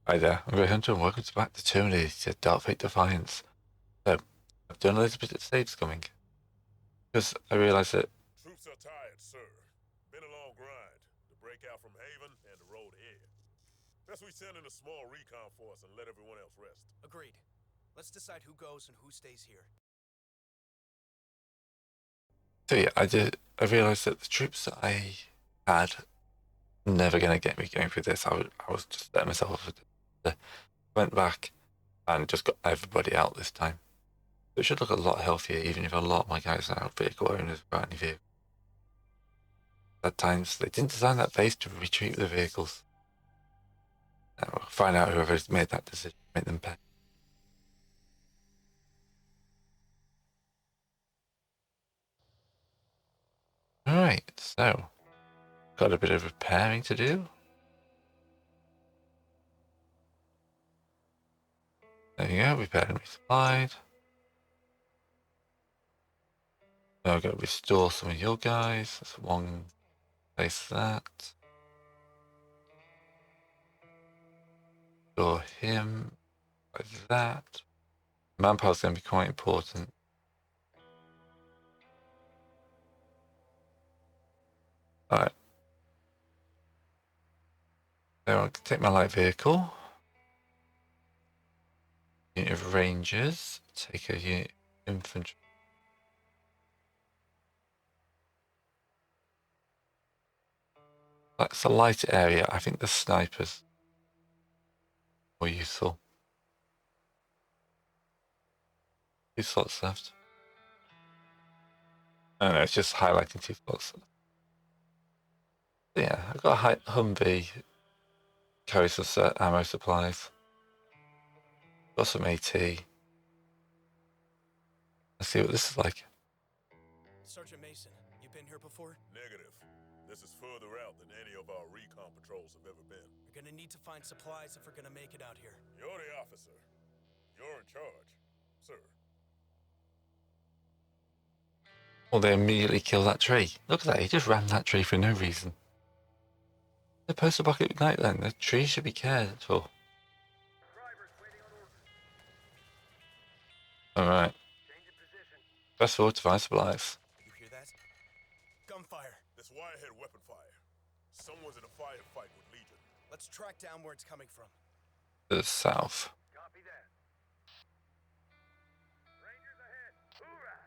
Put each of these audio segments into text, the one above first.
Hi there, I'm Ray Hunter and welcome back to Terminator Dark Fate Defiance. So, I've done a little bit of saves coming, because I realised that, Troops are tired, sir. Been a long grind. The breakout from Haven and the road ahead. Best we send in a small recon force and let everyone else rest. Agreed. Let's decide who goes and who stays here. so yeah, I realised that the troops that I had were never going to get me going through this. I was just letting myself off. Went back and just got everybody out this time. So it should look a lot healthier, even if a lot of my guys are out vehicle owners without any vehicle. At times, they didn't design that base to retreat with the vehicles. We'll find out whoever's made that decision, make them pay. Alright, so got a bit of repairing to do. There you go, repaired and resupplied. Now I've got to restore some of your guys. That's one place that. Restore him like that. Manpower's going to be quite important. Alright. So I'll take my light vehicle. Unit of rangers. Take a unit of infantry. That's a light area. I think the snipers more useful. 2 slots left. Oh no, it's just highlighting 2 slots. Yeah, I've got a Humvee. Carry some ammo supplies. Got some AT. Let's see what this is like. Sergeant Mason, you been here before? Negative. This is further out than any of our recon patrols have ever been. We're gonna need to find supplies if we're gonna make it out here. You're the officer. You're in charge, sir. Well, they immediately kill that tree. Look at that, he just ran that tree for no reason. The post-apocalyptic night then, the tree should be cared for. Alright. Fast forward to find supplies. You hear that? Gunfire. This wirehead weapon fire. Someone's in a firefight with Legion. Let's track down where it's coming from. To the south. Copy that. Rangers ahead. Hoorah!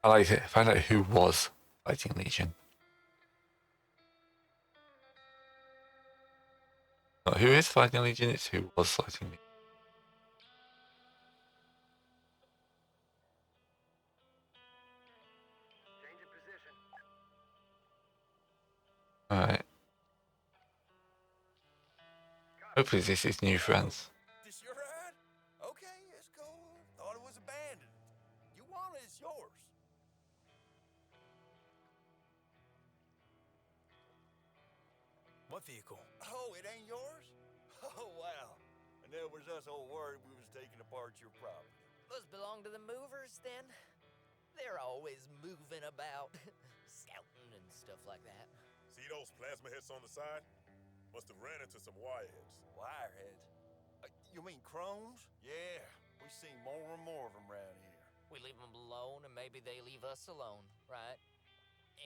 I like it. Find out who was fighting Legion. Not who is fighting Legion, it's who was fighting Legion. Change of position. Alright. Hopefully this is new friends. This your ride? Okay, it's cool. Thought it was abandoned. You want it, it's yours. What vehicle? Oh, it ain't yours? Oh, wow. And there was us all worried we was taking apart your property. Must belong to the movers, then? They're always moving about, scouting and stuff like that. See those plasma hits on the side? Must have ran into some wireheads. Wireheads? You mean crones? Yeah, we seen more and more of them around here. We leave them alone, and maybe they leave us alone, right?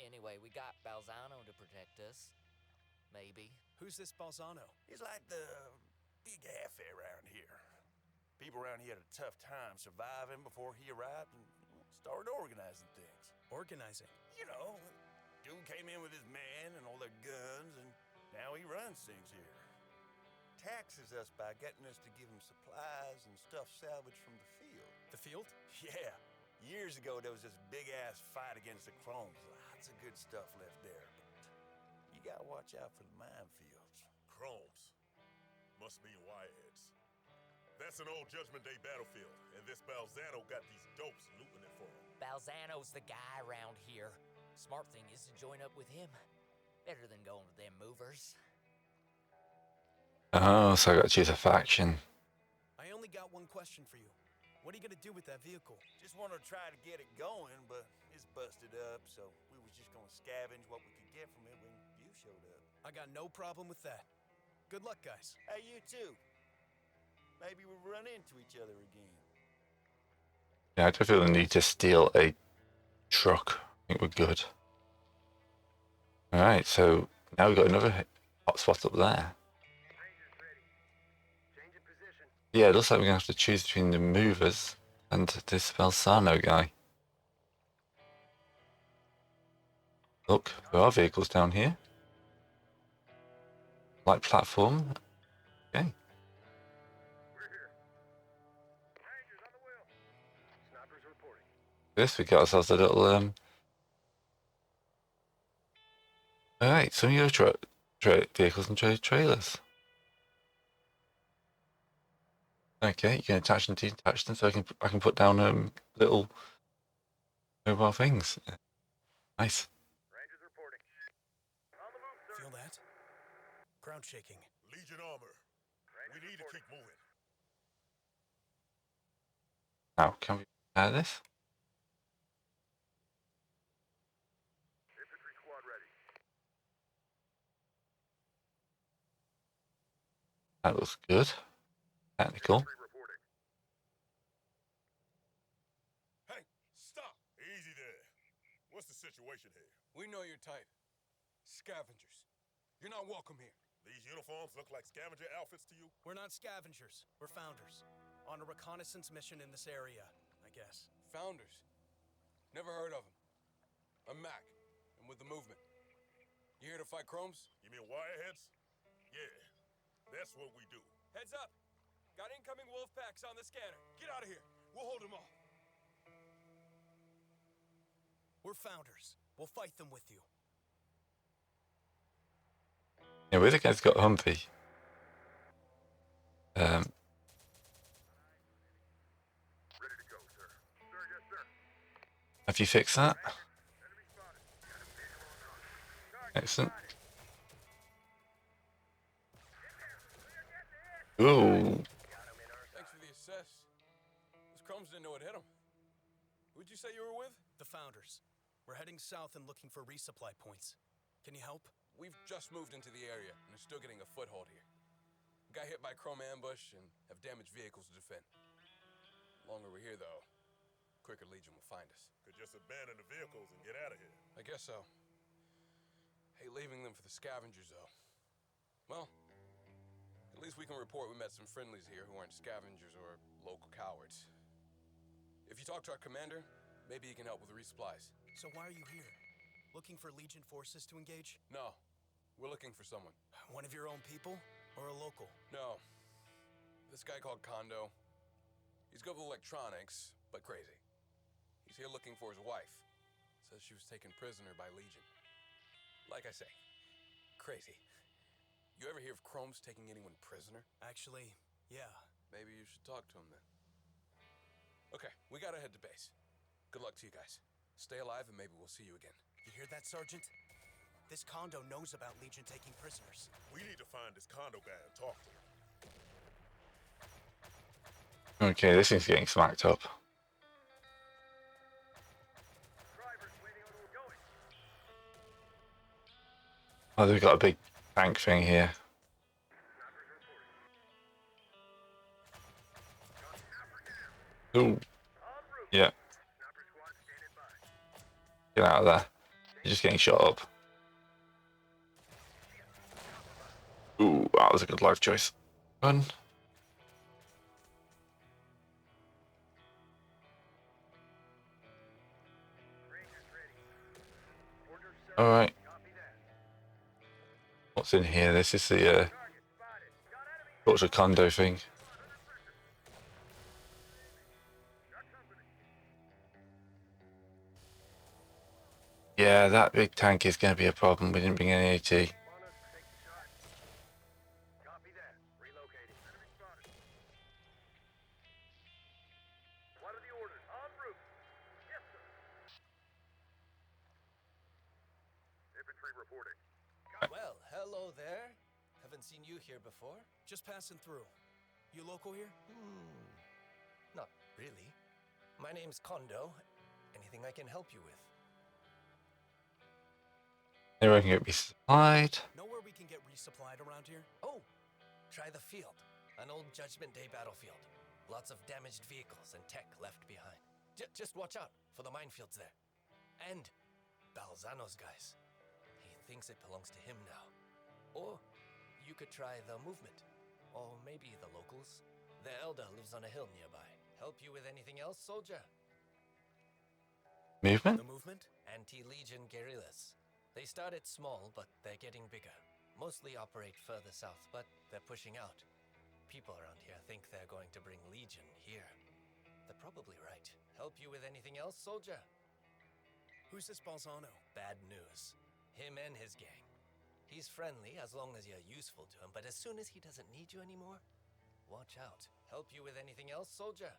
Anyway, we got Balzano to protect us. Maybe. Who's this Balzano? He's like the big half around here. People around here had a tough time surviving before he arrived and started organizing things. Organizing? You know, dude came in with his men and all their guns, and now he runs things here. Taxes us by getting us to give him supplies and stuff salvaged from the field. The field? Yeah, years ago there was this big-ass fight against the Crones. Lots of good stuff left there, but you gotta watch out for the minefields. Chromes. Must mean wireheads. That's an old Judgment Day battlefield, and this Balzano got these dopes looting it for him. Balzano's the guy around here. Smart thing is to join up with him. Better than going with them movers. Oh, so I got to choose a faction. I only got one question for you. What are you gonna do with that vehicle? Just want to try to get it going, but it's busted up, so we was just gonna scavenge what we could get from it when you showed up. I got no problem with that. Good luck, guys. Hey, you too. Maybe we'll run into each other again. Yeah, I don't feel the need to steal a truck. I think we're good. Alright, so now we've got another hot spot up there. Rangers ready. Change in position. Yeah, it looks like we're going to have to choose between the movers and this Balsano guy. Look, there are vehicles down here. Light platform. Okay. We're here. Rangers on the wheel. Snipers reporting. This, we got ourselves a little, Alright, some of your vehicles and trailers. Okay, you can attach and detach them so I can put down little mobile things. Nice. Rangers reporting. On the move, sir. Feel that? Ground shaking. Legion armor. We Rangers need to reporting. keep moving. Now, can we repair this? Infantry squad ready. That looks good. Technical. Infantry reporting. Hey, stop! Easy there. What's the situation here? We know your type. Scavengers. You're not welcome here. These uniforms look like scavenger outfits to you? We're not scavengers. We're founders. On a reconnaissance mission in this area, I guess. Founders. Never heard of them. I'm Mac. I'm with the movement. You here to fight Chromes? You mean wireheads? Yeah, that's what we do. Heads up! Got incoming wolf packs on the scanner. Get out of here. We'll hold them all. We're founders. We'll fight them with you. Yeah, we're the guys got Humpy. Ready to go, sir. Sir, yes, sir. Have you fixed that? Enemy spotted. Got a visual on target. Excellent. Spotted. Ooh. Got him in our Thanks for the assess. Those Chromes didn't know it hit them. Who'd you say you were with? The founders. We're heading south and looking for resupply points. Can you help? We've just moved into the area and are still getting a foothold here. Got hit by Chrome ambush and have damaged vehicles to defend. Longer we're here, though, quicker Legion will find us. Could just abandon the vehicles and get out of here. I guess so. Hate leaving them for the scavengers, though. Well, at least we can report we met some friendlies here who aren't scavengers or local cowards. If you talk to our commander, maybe he can help with resupplies. So why are you here? Looking for Legion forces to engage? No, we're looking for someone. One of your own people? Or a local? No. This guy called Kondo. He's good with electronics, but crazy. He's here looking for his wife. Says she was taken prisoner by Legion. Like I say, crazy. You ever hear of Chromes taking anyone prisoner? Actually, yeah. Maybe you should talk to him then. Okay, we gotta head to base. Good luck to you guys. Stay alive and maybe we'll see you again. You hear that, Sergeant? This Kondo knows about Legion taking prisoners. We need to find this condo guy and talk to him. Okay, this thing's getting smacked up. Drivers waiting on the going. Oh, they've got a big tank thing here. Ooh. En route. Yeah, Sniper squad standing by. get out of there. You're just getting shot up. Ooh, that was a good life choice. Run. Rangers ready. Orders, sir. Alright, Copy that. what's in here? This is the Target spotted. Got enemy. torture condo thing. Got company. Yeah, that big tank is going to be a problem. We didn't bring any AT. On us, take the shot. Copy that. Relocating. Enemy spotted. What are the orders? En route. Yes, sir. Infantry reporting. Well, hello there. Haven't seen you here before. Just passing through. You local here? Not really. My name's Kondo. Anything I can help you with? They reckon it'd be supplied. Know where we can get resupplied around here? Oh, try the field. An old Judgment Day battlefield. Lots of damaged vehicles and tech left behind. Just watch out for the minefields there. And Balzano's guys. He thinks it belongs to him now. Or you could try the movement. Or maybe the locals. The elder lives on a hill nearby. Help you with anything else, soldier? Movement? The movement? Anti-Legion guerrillas. They started small, but they're getting bigger. Mostly operate further south, but they're pushing out. People around here think they're going to bring Legion here. They're probably right. Help you with anything else, soldier? Who's this Balzano? Bad news. Him and his gang. He's friendly as long as you're useful to him, but as soon as he doesn't need you anymore, watch out. Help you with anything else, soldier?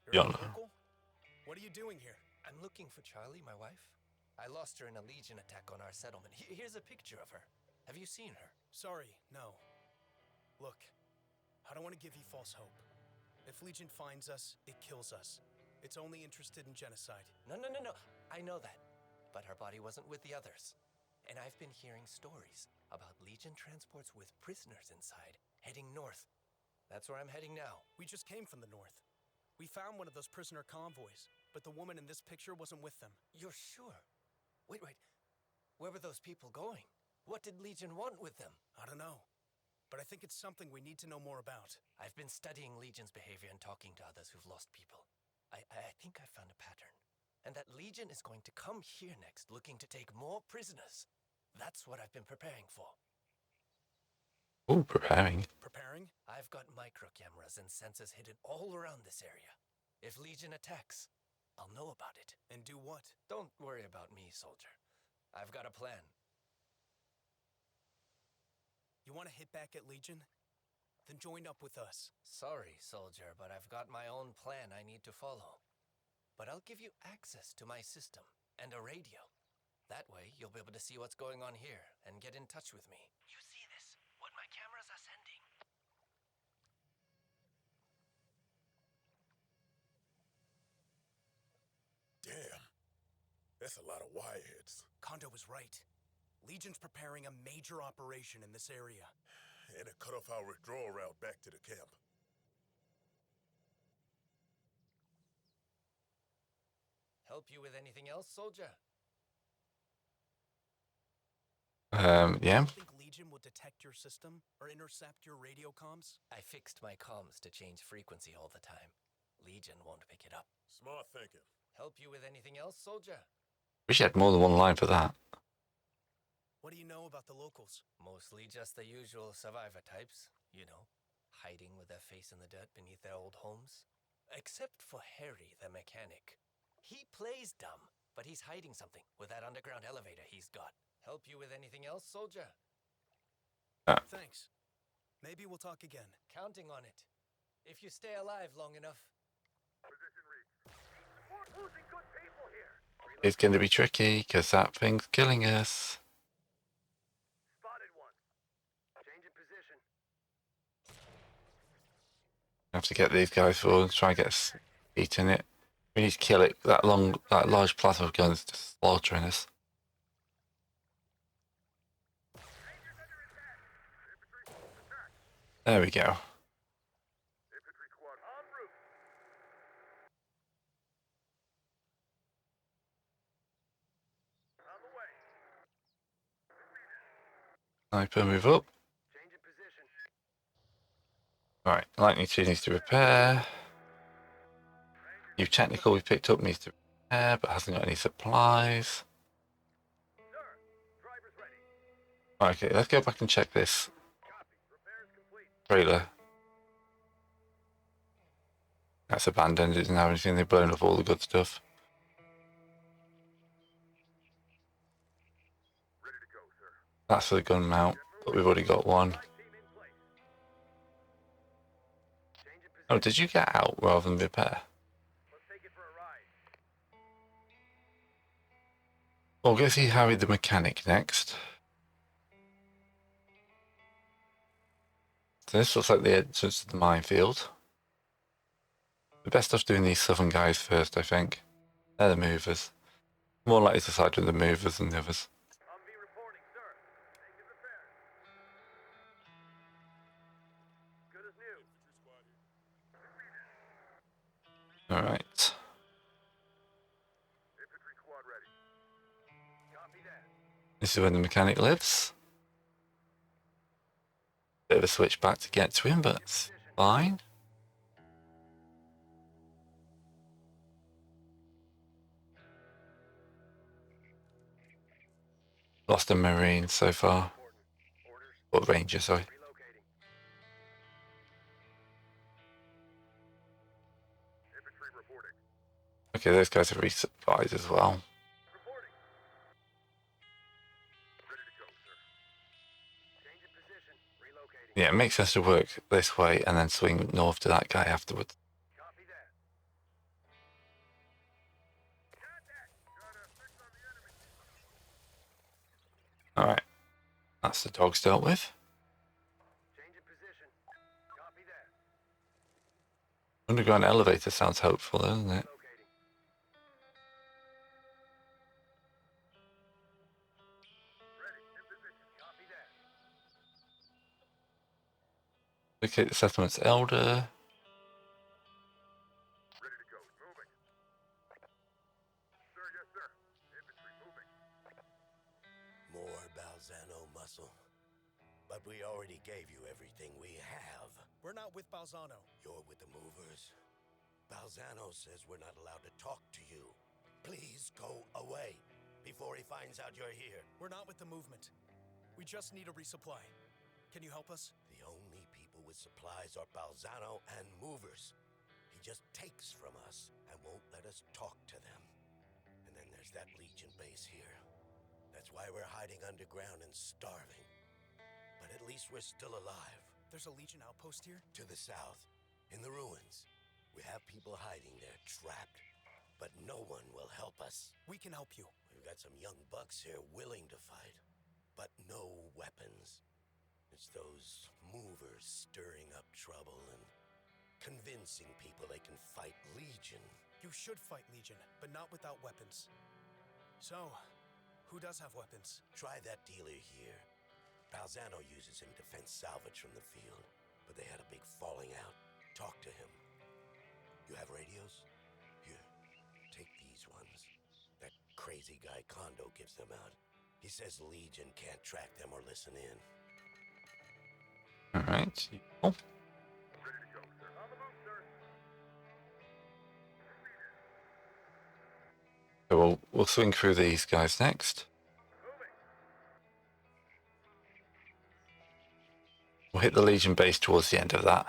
You're Yeah. a local? What are you doing here? I'm looking for Charlie, my wife. I lost her in a Legion attack on our settlement. Here's a picture of her. Have you seen her? Sorry, no. Look, I don't want to give you false hope. If Legion finds us, it kills us. It's only interested in genocide. No. I know that. But her body wasn't with the others. And I've been hearing stories about Legion transports with prisoners inside, heading north. That's where I'm heading now. We just came from the north. We found one of those prisoner convoys, but the woman in this picture wasn't with them. You're sure? Wait. Where were those people going? What did Legion want with them? I don't know, but I think it's something we need to know more about. I've been studying Legion's behavior and talking to others who've lost people. I think I found a pattern. And that Legion is going to come here next, looking to take more prisoners. That's what I've been preparing for. Oh, preparing. Preparing? I've got micro cameras and sensors hidden all around this area. If Legion attacks, I'll know about it. And do what? Don't worry about me, soldier. I've got a plan. You want to hit back at Legion? Then join up with us. Sorry, soldier, but I've got my own plan I need to follow. But I'll give you access to my system and a radio. That way, you'll be able to see what's going on here and get in touch with me. You see this? What my cameras are sending? Damn. That's a lot of wireheads. Kondo was right. Legion's preparing a major operation in this area. And it cut off our withdrawal route back to the camp. Help you with anything else, soldier? Yeah. Think Legion will detect your system or intercept your radio comms? I fixed my comms to change frequency all the time. Legion won't pick it up. Smart thinking. Help you with anything else, soldier? Wish you had more than one line for that. What do you know about the locals? Mostly just the usual survivor types, you know, hiding with their face in the dirt beneath their old homes. Except for Harry, the mechanic. He plays dumb, but he's hiding something with that underground elevator he's got. Help you with anything else, soldier? Thanks. Maybe we'll talk again. Counting on it. If you stay alive long enough. Position reached. We're losing good people here. It's going to be tricky because that thing's killing us. Spotted one. Changing position. Have to get these guys forward and try and get us eating it. We need to kill it. That large plasma gun's just slaughtering us. There we go. Infantry squad en route. On the way. Sniper, move up. Changing position. Right, lightning 2 needs to repair. New technical we picked up needs to repair, but hasn't got any supplies. Sir, driver's ready. Okay, let's go back and check this Copy. Repairs complete. trailer. That's abandoned, it doesn't have anything, they've blown up all the good stuff. Ready to go, sir. That's for the gun mount, but we've already got one. Flight team in place. Changing position. Oh, did you get out rather than repair? Let's take it for a ride. We'll go see Harry the mechanic next. So this looks like the entrance to the minefield. We're best off doing these southern guys first, I think. They're the movers. More likely to side with the movers than the others. Humvee reporting. is new. Infantry squad here. Alright. Infantry squad ready. Copy that. This is where the mechanic lives. Bit of a switchback to get to him, but it's fine. Lost a Marine so far. Orders. Or Ranger, sorry. Relocating. Infantry reporting. Okay, those guys are resupplied as well. Reporting. Ready to go, sir. Change of position. Relocating. Yeah, it makes sense to work this way and then swing north to that guy afterwards. Copy that. Contact. Got a fix on the enemy. Alright. That's the dogs dealt with. Change of position. Copy that. Underground elevator sounds hopeful, doesn't it? Locating. Ready. In position. Copy that. Locate the settlement's elder. Ready to go. Moving. Sir, yes, sir. Infantry moving. More Balzano muscle. But we already gave you everything we have. We're not with Balzano. You're with the movers. Balzano says we're not allowed to talk to you. Please go away before he finds out you're here. We're not with the movement. We just need a resupply. Can you help us? The only people with supplies are Balzano and movers. He just takes from us and won't let us talk to them. And then there's that Legion base here. That's why we're hiding underground and starving. But at least we're still alive. There's a Legion outpost here? To the south, in the ruins. We have people hiding there, trapped. But no one will help us. We can help you. We've got some young bucks here willing to fight, but no weapons. It's those movers stirring up trouble and convincing people they can fight Legion. You should fight Legion, but not without weapons. So, who does have weapons? Try that dealer here. Balzano uses him to fence salvage from the field, but they had a big falling out. Talk to him. You have radios? Here, take these ones. That crazy guy Kondo gives them out. He says Legion can't track them or listen in. Alright. Ready Oh, to go, sir. On the move, sir. so we'll swing through these guys next. Moving. We'll hit the Legion base towards the end of that.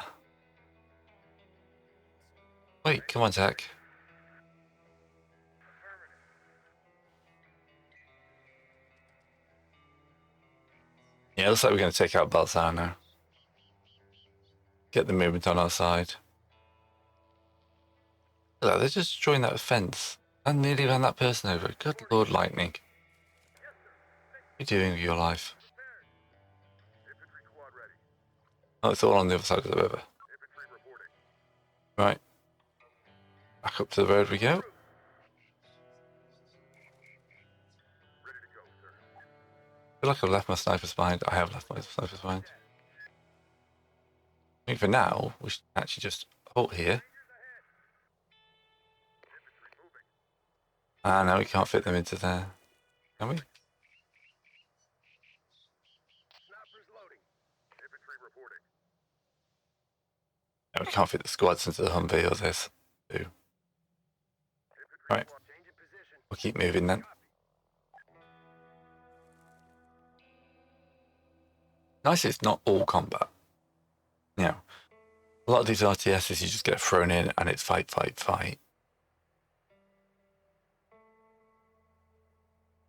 Wait, come on, Zach. Yeah, looks like we're going to take out Balzano. Get the movement on our side. Look, they're just destroying that fence. And nearly ran that person over. Good Lord, Lightning. What are you doing with your life? Infantry squad ready. Oh, it's all on the other side of the river. Infantry reporting. Right. Back up to the road we go. Ready to go, sir. I feel like I've left my snipers behind. I have left my snipers behind. I think for now, we should actually just halt here. Infantry moving. Ah, no, we can't fit them into there. Can we? Sniper's loading. Infantry reporting. No, we can't fit the squads into the Humvee or this. Ooh. Infantry Right. squad. Change of position. We'll keep moving then. Nice, it's not all combat. You know, a lot of these RTSs you just get thrown in and it's fight, fight, fight.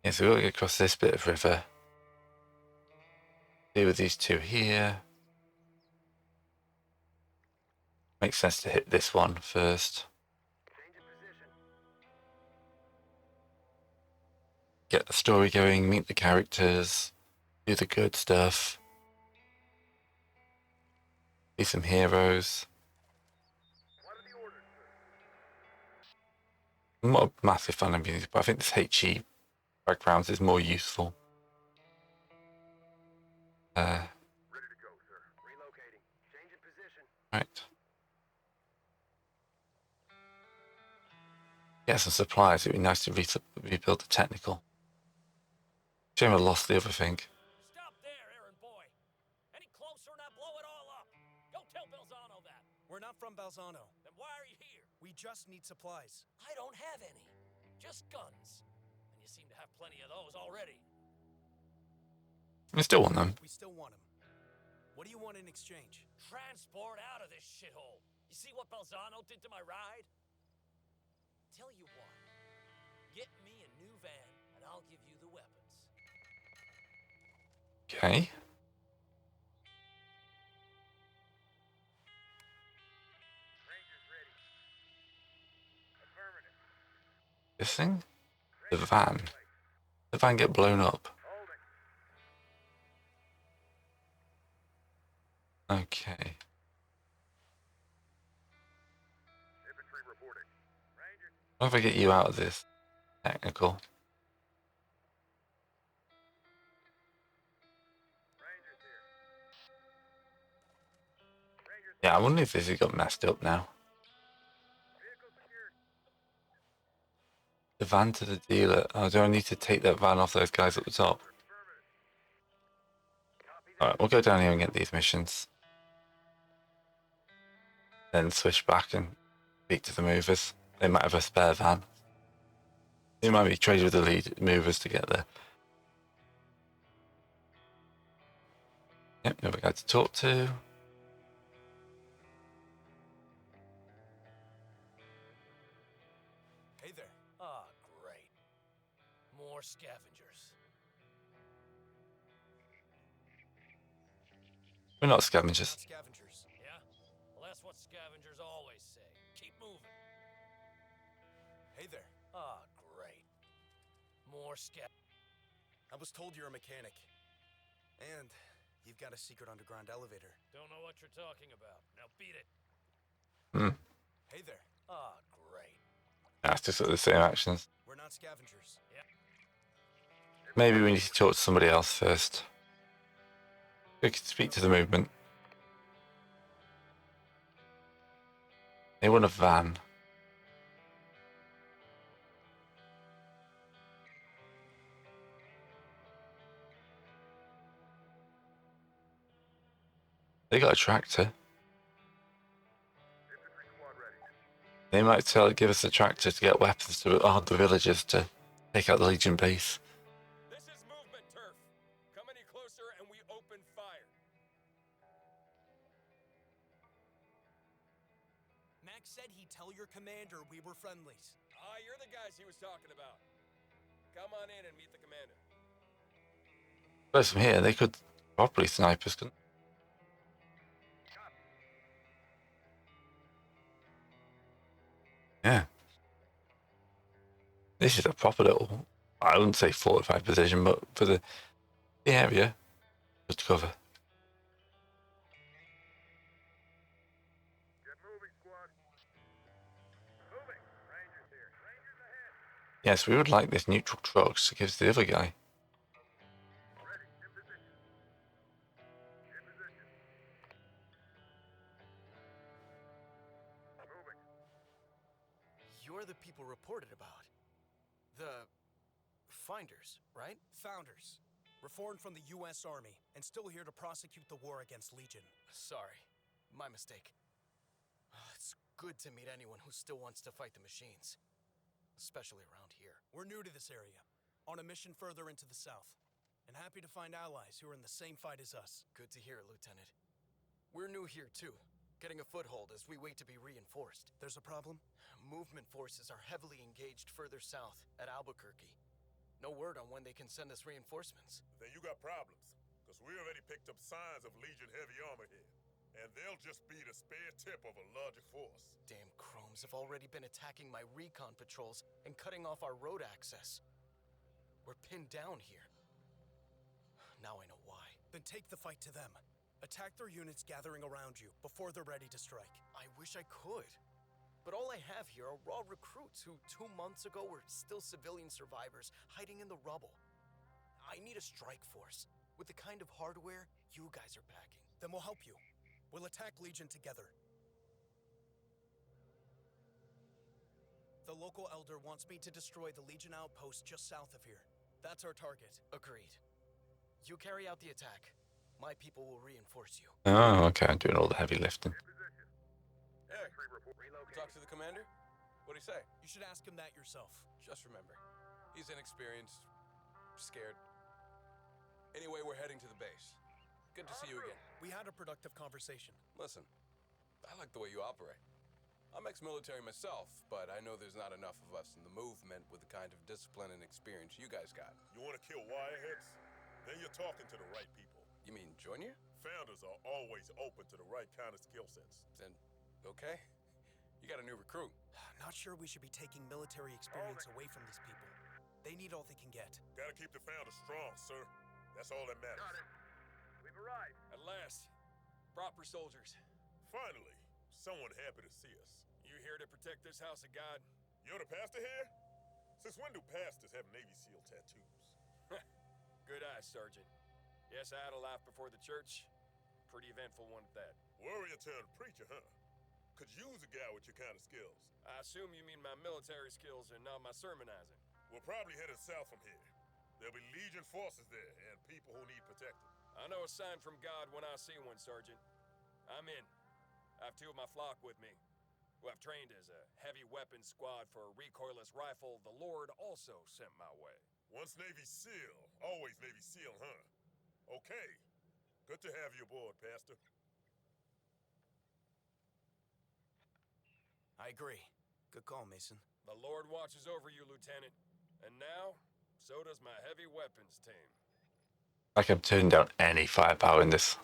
Yeah, so we've got to get across this bit of river. Deal with these two here. Makes sense to hit this one first. Change of position. Get the story going, meet the characters, do the good stuff. See some heroes. What are the orders, sir? I'm not a massive fan of music, but I think this HE background is more useful. Ready to go, sir. Relocating. Change of position. get some supplies. It'd be nice to rebuild the technical. Shame I lost the other thing. Stop there, errand boy. Any closer and I blow it all up. Go tell Balzano that. We're not from Balzano. Then why are you here? We just need supplies. I don't have any. Just guns. And you seem to have plenty of those already. I still want them. We still want them. What do you want in exchange? Transport out of this shithole. You see what Balzano did to my ride? Tell you what. Get me a new van and I'll give you the weapons. Okay. Rangers ready. Affirmative. This thing? The van. The van get blown up. Holding. Okay. Infantry reporting. Rangers. What if I get you out of this technical? Rangers here. Rangers. Yeah, I wonder if this has got messed up now. Vehicle secured. The van to the dealer. Oh, do I need to take that van off those guys at the top? Affirmative. Copy that. Alright, we'll go down here and get these missions. Then switch back and speak to the movers. They might have a spare van. They might be traded with the lead movers to get there. Yep, another guy to talk to. Hey there. Ah, great. More scavengers. We're not Not scavengers. scavengers. Yeah? Well, that's what scavengers always say. Keep moving. Hey there. Ah, great. More I was told you're a mechanic. And you've got a secret underground elevator. Don't know what you're talking about. Now beat it. Hey there. Ah, great. That's just the same actions. We're not scavengers. Maybe we need to talk to somebody else first. We could speak to the movement. They want a van. They got a tractor. Infantry squad ready. They might give us a tractor to get weapons to the villagers to take out the Legion base. This is movement turf. Come any closer and we open fire. Max said he'd tell your commander we were friendlies. Ah, you're the guys he was talking about. Come on in and meet the commander. Close from here, they could probably snipe us, couldn't they? Yeah. This is a proper little, I wouldn't say fortified position, but for the area, good cover. Get moving, squad. Moving. Rangers here. Rangers ahead. Yes, we would like this neutral trucks to give to the other guy. Ready. In position. In position. Moving. You're the people reported about. The Finders, right? Founders. Reformed from the U.S. Army and still here to prosecute the war against Legion. Sorry. My mistake. It's good to meet anyone who still wants to fight the machines. Especially around here. We're new to this area, on a mission further into the south, and happy to find allies who are in the same fight as us. Good to hear, Lieutenant. We're new here too, getting a foothold as we wait to be reinforced. There's a problem? Movement forces are heavily engaged further south, at Albuquerque. No word on when they can send us reinforcements. Then you got problems, because we already picked up signs of Legion heavy armor here. And they'll just be the spare tip of a larger force. Damn chromes have already been attacking my recon patrols and cutting off our road access. We're pinned down here. Now I know why. Then take the fight to them. Attack their units gathering around you before they're ready to strike. I wish I could. But all I have here are raw recruits who 2 months ago were still civilian survivors hiding in the rubble. I need a strike force with the kind of hardware you guys are packing. Then we'll help you. We'll attack Legion together. The local elder wants me to destroy the Legion outpost just south of here. That's our target. Agreed. You carry out the attack. My people will reinforce you. Oh, okay. I'm doing all the heavy lifting. Hey, talk to the commander? What'd he say? You should ask him that yourself. Just remember, he's inexperienced, scared. Anyway, we're heading to the base. Good to see you again. We had a productive conversation. Listen, I like the way you operate. I'm ex-military myself, but I know there's not enough of us in the movement with the kind of discipline and experience you guys got. You want to kill wireheads? Then you're talking to the right people. You mean Junior? Founders are always open to the right kind of skill sets. Then, okay. You got a new recruit. Not sure we should be taking military experience away from these people. They need all they can get. Gotta keep the founders strong, sir. That's all that matters. Got it. We've arrived. At last. Proper soldiers. Finally, someone happy to see us. You here to protect this house of God? You're the pastor here? Since when do pastors have Navy SEAL tattoos? Good eyes, Sergeant. Yes, I had a life before the church. Pretty eventful one at that. Warrior turned preacher, huh? Could use a guy with your kind of skills. I assume you mean my military skills and not my sermonizing. We're probably headed south from here. There'll be Legion forces there and people who need protecting. I know a sign from God when I see one, Sergeant. I'm in. I have 2 of my flock with me, who I've trained as a heavy weapons squad for a recoilless rifle the Lord also sent my way. Once Navy SEAL, always Navy SEAL, huh? Okay. Good to have you aboard, Pastor. I agree. Good call, Mason. The Lord watches over you, Lieutenant. And now, so does my heavy weapons team. I can turn down any firepower in this.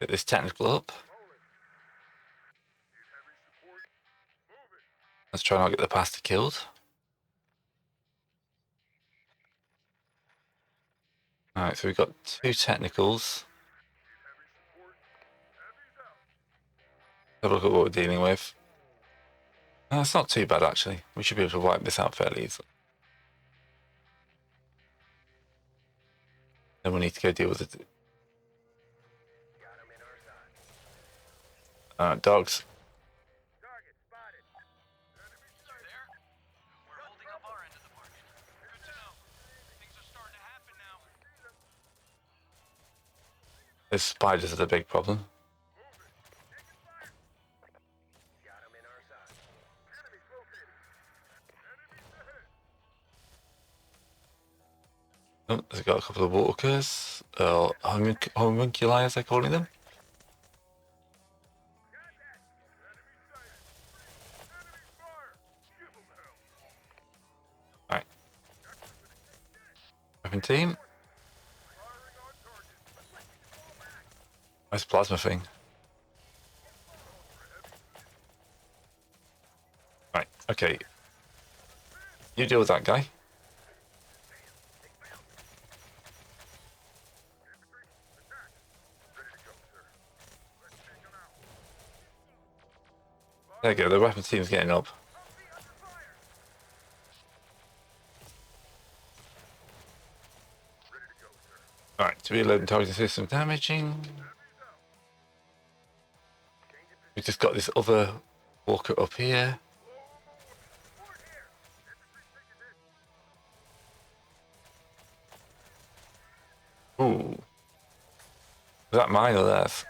Get this technical up. Let's try not get the pastor killed. Alright, so we've got 2 technicals. Have a look at what we're dealing with. That's not too bad, actually. We should be able to wipe this out fairly easily. Then we need to go deal with it. Dogs. Target spotted. There? We're holding up our end of the bargain. Good to know. Things are starting to happen now. Those spiders are the big problem. Got him in our side. Enemies located. Enemies ahead. Oh, there's got a couple of walkers. Homunculi, as they're calling them. Alright. Weapon team. Nice plasma thing. Right, okay. You deal with that guy. There you go, the weapon team's getting up. Alright, to reload and targeting system damaging. We just got this other walker up here. Ooh. Was that mine or theirs?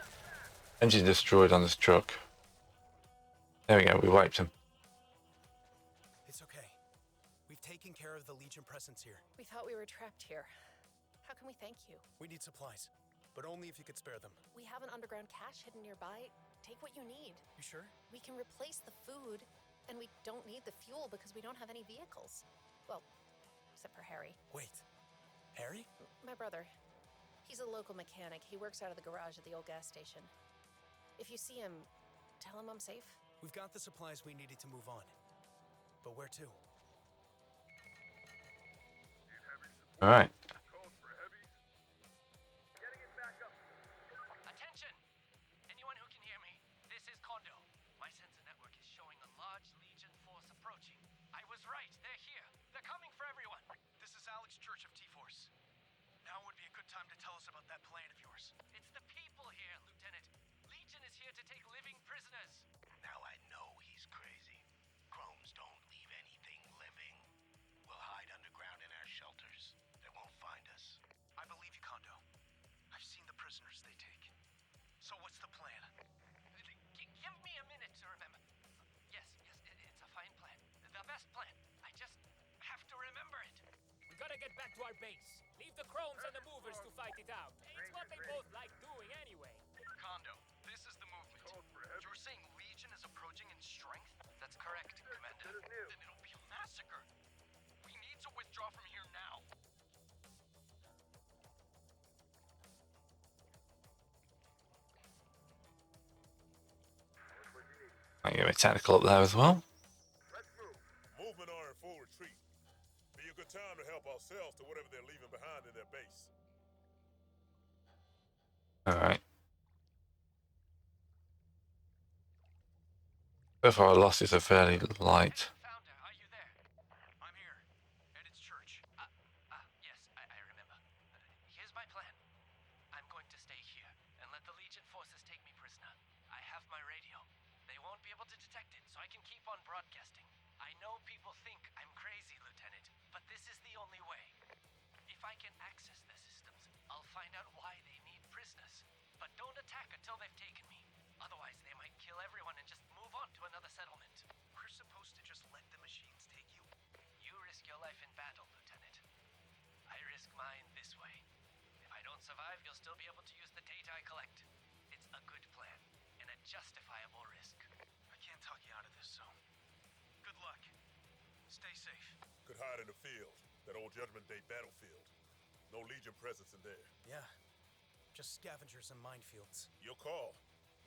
Engine destroyed on this truck. There we go, we wiped him. It's okay. We've taken care of the Legion presence here. We thought we were trapped here. How can we thank you? We need supplies, but only if you could spare them. We have an underground cache hidden nearby. Take what you need. You sure? We can replace the food, and we don't need the fuel because we don't have any vehicles. Well, except for Harry. Wait. Harry? My brother. He's a local mechanic. He works out of the garage at the old gas station. If you see him, tell him I'm safe. We've got the supplies we needed to move on. But where to? Alright. Attention! Anyone who can hear me, this is Kondo. My sensor network is showing a large Legion force approaching. I was right, they're here. They're coming for everyone. This is Alex Church of T-Force. Now would be a good time to tell us about that plan of yours. It's the people here, Lieutenant. Legion is here to take living prisoners. Now crazy. Chromes don't leave anything living. We'll hide underground in our shelters. They won't find us. I believe you, Kondo. I've seen the prisoners they take. So what's the plan? Give me a minute to remember. Yes, it's a fine plan. The best plan. I just have to remember it. We gotta get back to our base. Leave the Chromes and the movers to fight it out. It's what they both like doing anyway. Kondo, this is the movement. You're saying Legion is approaching in strength? That's correct, Commander. Then it'll be a massacre. We need to withdraw from here now. I get me technical up there as well. Movement are in full retreat. Be a good time to help ourselves to whatever they're leaving behind in their base. Alright. So far our losses are fairly light. Founder, are you there? I'm here. And it's church. Yes, I remember. Here's my plan. I'm going to stay here and let the Legion forces take me prisoner. I have my radio. They won't be able to detect it, so I can keep on broadcasting. I know people think I'm crazy, Lieutenant, but this is the only way. If I can access the systems, I'll find out why they need prisoners. But don't attack until they've taken me. Otherwise, they might kill everyone and just move on to another settlement. We're supposed to just let the machines take you. You risk your life in battle, Lieutenant. I risk mine this way. If I don't survive, you'll still be able to use the data I collect. It's a good plan, and a justifiable risk. I can't talk you out of this, so... Good luck. Stay safe. Could hide in the field, that old Judgment Day battlefield. No Legion presence in there. Yeah. Just scavengers and minefields. Your call.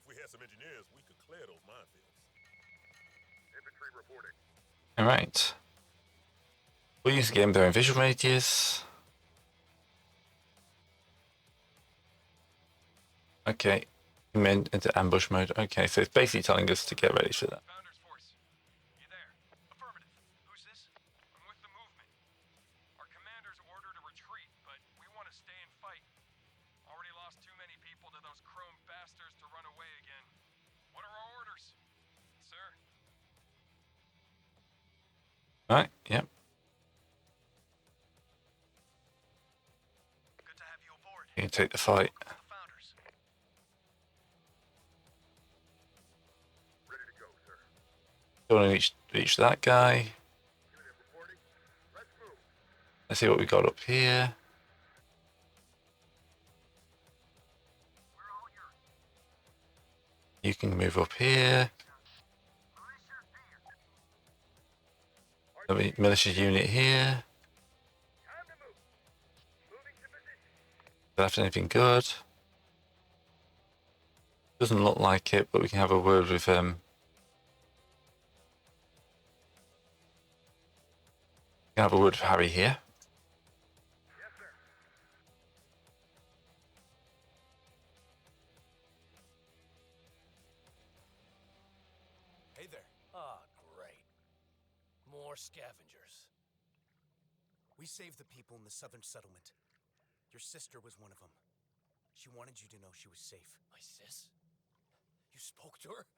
If we had some engineers, we could clear those minefields. Infantry reporting. Alright. We'll use the game there in visual radius. Okay. I'm into ambush mode. Okay, so it's basically telling us to get ready for that. Founders Force, you there? Affirmative. Who's this? I'm with the movement. Our commander's ordered a retreat, but we want to stay and fight. Already lost too many people to those chrome bastards to run away again. What are our orders, sir? Right, yep. Good to have you aboard. You can take the fight. The founders. Ready to go, sir. Don't want to reach that guy. Unit reporting. Let's move. Let's see what we got up here. You can move up here. Militia unit here. Time to move. Moving to position. Don't have anything good. Doesn't look like it, but we can have a word with We can have a word with Harry here. Yes, sir. Hey there. Ah, great. More scavengers. We saved the people in the southern settlement. Your sister was one of them. She wanted you to know she was safe. My sis? You spoke to her?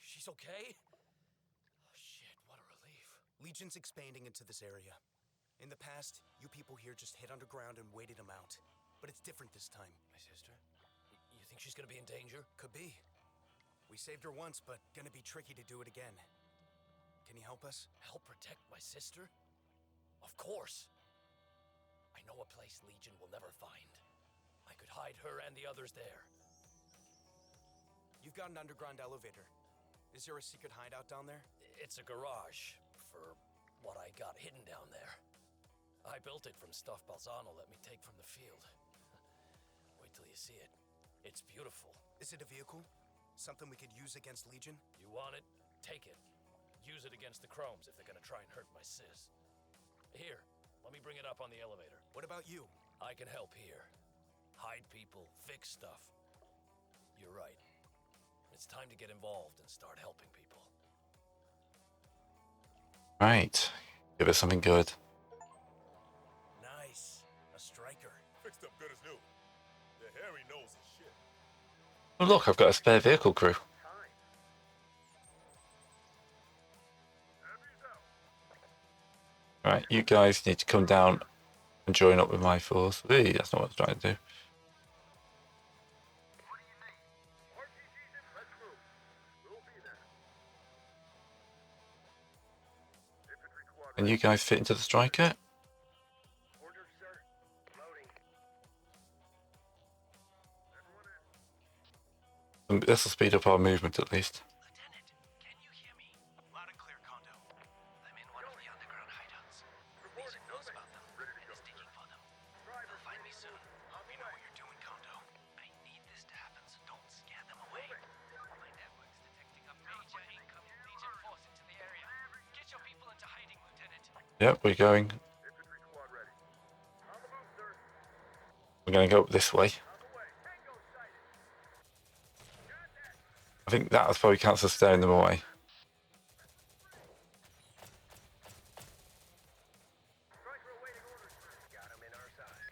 She's okay? Oh, shit, what a relief. Legion's expanding into this area. In the past, you people here just hid underground and waited them out. But it's different this time. My sister? You think she's gonna be in danger? Could be. We saved her once, but gonna be tricky to do it again. Can you help us? Help protect my sister? Of course. I know a place Legion will never find. I could hide her and the others there. You've got an underground elevator. Is there a secret hideout down there? It's a garage for what I got hidden down there. I built it from stuff Balzano let me take from the field. Wait till you see it. It's beautiful. Is it a vehicle? Something we could use against Legion? You want it? Take it. Use it against the Chromes if they're gonna try and hurt my sis. Here, let me bring it up on the elevator. What about you? I can help here. Hide people, fix stuff. You're right. It's time to get involved and start helping people. Right. Give us something good. Nice. A striker. Fixed up good as new. The Harry knows his shit. Oh look, I've got a spare vehicle crew. Right, you guys need to come down and join up with my force. Hey, that's not what I was trying to do. RPGs in. Let's move. We'll be there. Infantry squad Can ready. you guys fit into the striker? Orders, sir. Loading. Everyone in. This will speed up our movement at least. Lieutenant, can you hear me? Loud and clear, Kondo. I'm in one of the underground hideouts. Legion knows about them and is digging for them. They'll find me soon. We know what you're doing, Kondo. I need this to happen, so don't scare them away. My network's detecting a major incoming Legion force into the area. Get your people into hiding, Lieutenant. Yep, we're going. Infantry squad ready. On the move, sir. We're going to go up this way. On the way. Tango sighted. I think that's probably counts as scaring them away. Striker awaiting orders, sir. Got him in our side.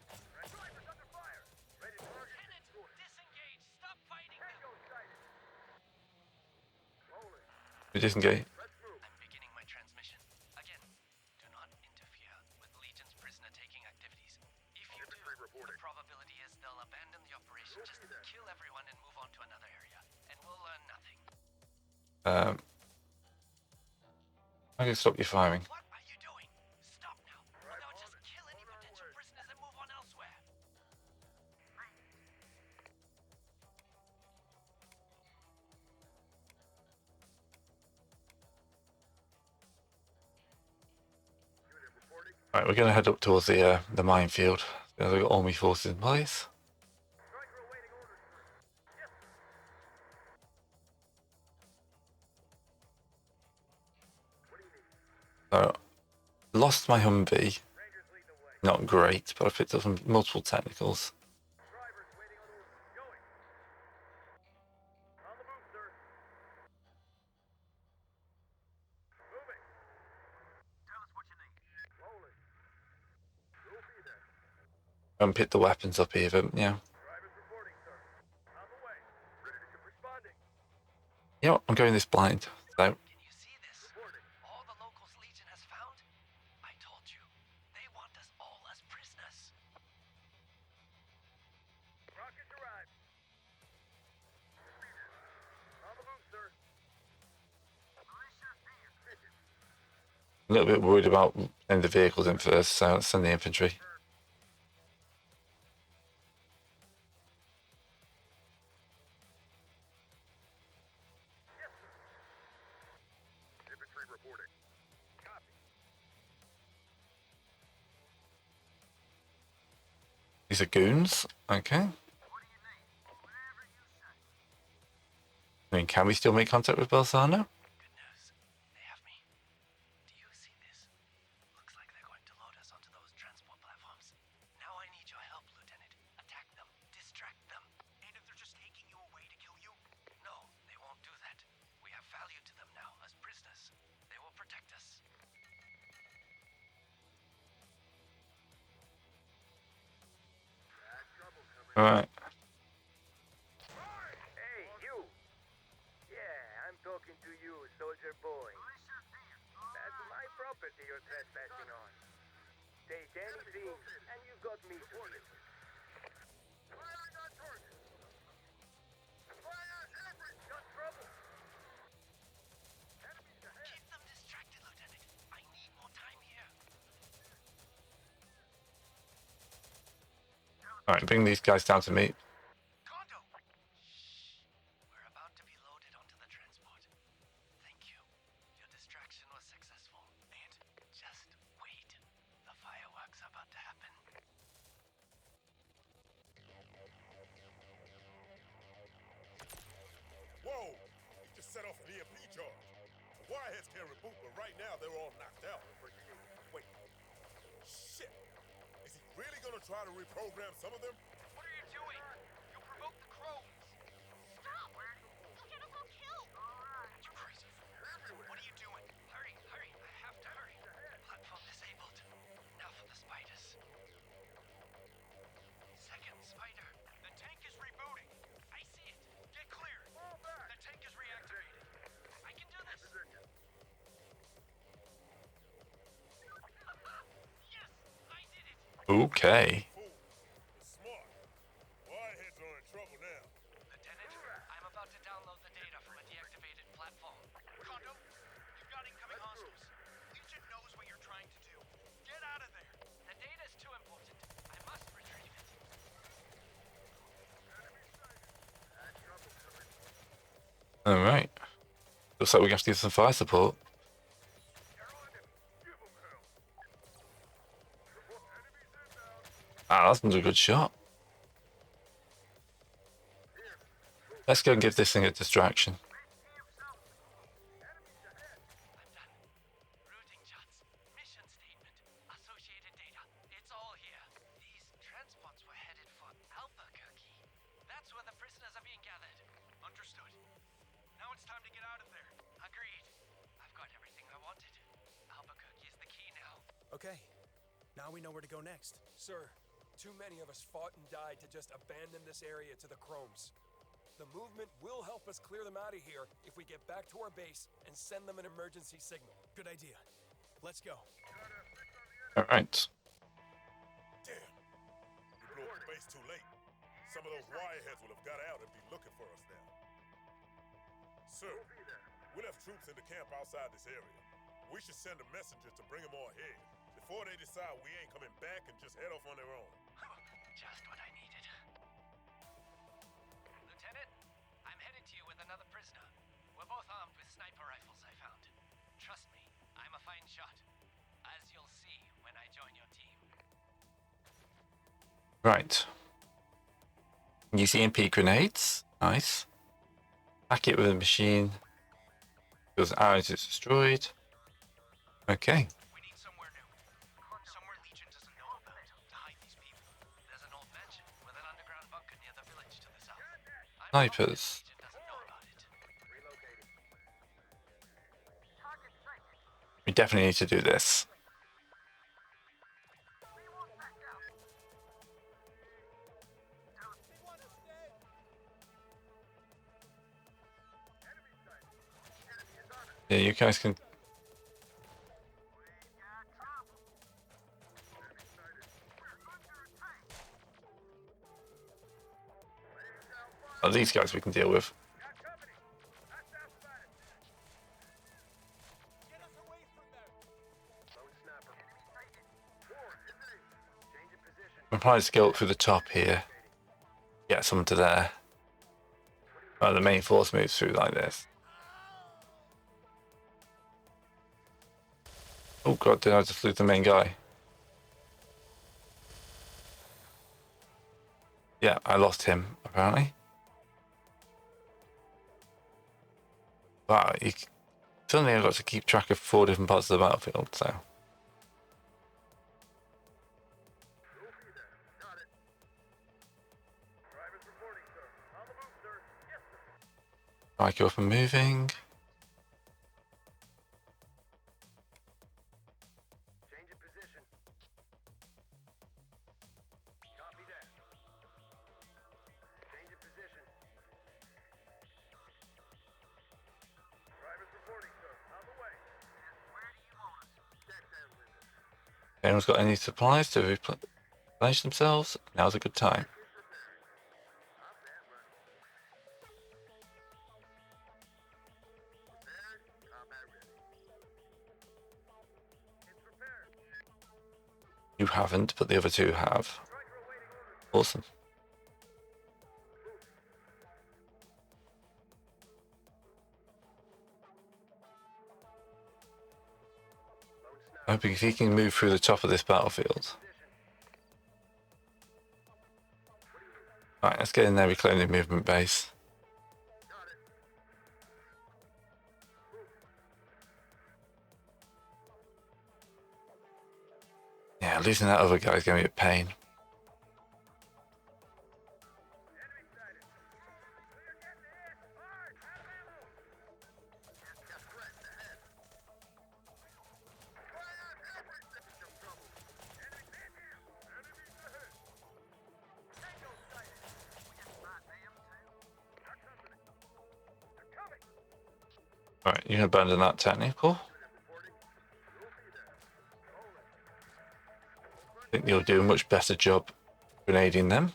Striker's under fire. Ready to target. Lieutenant, disengage. Stop fighting them. Tango sighted. Rolling. We disengage. Let's move. I'm beginning my transmission. Again, do not interfere with Legion's prisoner-taking activities. If you do, Infantry reporting. the probability is they'll abandon the operation, just kill everyone and move on to another area, and we'll learn nothing. I'm going to stop you firing. What are you doing? Stop now, or they'll just kill any potential prisoners and move on elsewhere. Unit reporting. Right, we're going to head up towards the minefield. We've got army forces in place. Striker awaiting orders, sir. Yes, sir. What do you need? So, lost my Humvee. Rangers lead the way. Not great, but I picked up some multiple technicals. Drivers waiting on orders. Going. On the move, sir. Moving. Tell us what you need. Rolling. We'll be there. And pick the weapons up even, yeah. Drivers reporting, sir. On the way. Ready to ship responding. You know what? I'm going this blind. So, Can you see this? Reporting. All the locals Legion has found? I told you, they want us all as prisoners. Rockets arrived. On the move, sir. a little bit worried about sending the vehicles in first, so let's send the infantry. Infantry reporting. Copy. These are goons. Okay. I mean, can we still make contact with Balsano? Good news. They have me. Do you see this? Looks like they're going to load us onto those transport platforms. Now I need your help, Lieutenant. Attack them. Distract them. And if they're just taking you away to kill you? No, they won't do that. We have value to them now as prisoners. They will protect us. Bad trouble coming. All right. Hey, you! Yeah, I'm talking to you, soldier boy. That's my property you're trespassing on. Take anything, and you've got me to deal with. Firing on target! Fire every... Got trouble! Enemies ahead! Keep them distracted, Lieutenant. I need more time here. All right, bring these guys down to me. Kondo! Shh. We're about to be loaded onto the transport. Thank you. Your distraction was successful. And just wait. The fireworks are about to happen. Whoa! He just set off an EMP charge. The wireheads can reboot, but right now they're all knocked out. Wait. Shit! Is he really gonna try to reprogram some of them? What are you doing? You provoked the crows. Stop! You'll get us all killed! You crazy fool. What are you doing? Hurry, hurry. I have to hurry. Platform disabled. Now for the spiders. Second spider. The tank is rebooting. I see it. Get clear. The tank is reactivated. I can do this. Okay. Fool, but smart. Wireheads are in trouble now. Lieutenant, I'm about to download the data from a deactivated platform. Kondo, you've got incoming hostiles. Legion knows what you're trying to do. Get out of there. The data's too important. I must retrieve it. All right. Looks like we have to get some fire support. Ah, that's another good shot. Let's go and give this thing a distraction. I'm done. Routing charts, mission statement, associated data. It's all here. These transports were headed for Albuquerque. That's where the prisoners are being gathered. Understood. Now it's time to get out of there. Agreed. I've got everything I wanted. Albuquerque is the key now. Okay. Now we know where to go next. Sir, too many of us fought and died to just abandon this area to the Chromes. The movement will help us clear them out of here if we get back to our base and send them an emergency signal. Good idea. Let's go. All right. Damn. We blew up the base too late. Some of those wireheads will have got out and be looking for us now. Sir, we left troops in the camp outside this area. We should send a messenger to bring them all here before they decide we ain't coming back and just head off on their own. Just what I needed. Lieutenant, I'm headed to you with another prisoner. We're both armed with sniper rifles I found. Trust me, I'm a fine shot. As you'll see when I join your team. Right. Use EMP grenades. Nice. Pack it with a machine. Because ours is destroyed. Okay. We need somewhere new. Somewhere Legion doesn't know about to hide these people. There's an old mansion with an underground bunker near the village to the south. Snipers. Legion doesn't know about it. We definitely need to do this. Yeah, you guys can. Oh, these guys we can deal with. We'll probably just go up through the top here. Get someone to there. Oh, the main force moves through like this. Oh god, did I just lose the main guy? Yeah, I lost him, apparently. Wow, suddenly I've got to keep track of 4 different parts of the battlefield, so. Right, go up and moving. Anyone's got any supplies to replenish themselves? Now's a good time. You haven't, but the other 2 have. Awesome. Hoping if he can move through the top of this battlefield. Right, let's get in there, reclaim the movement base. Yeah, losing that other guy is going to be a pain. Alright, you can abandon that technical. think you'll do a much better job grenading them.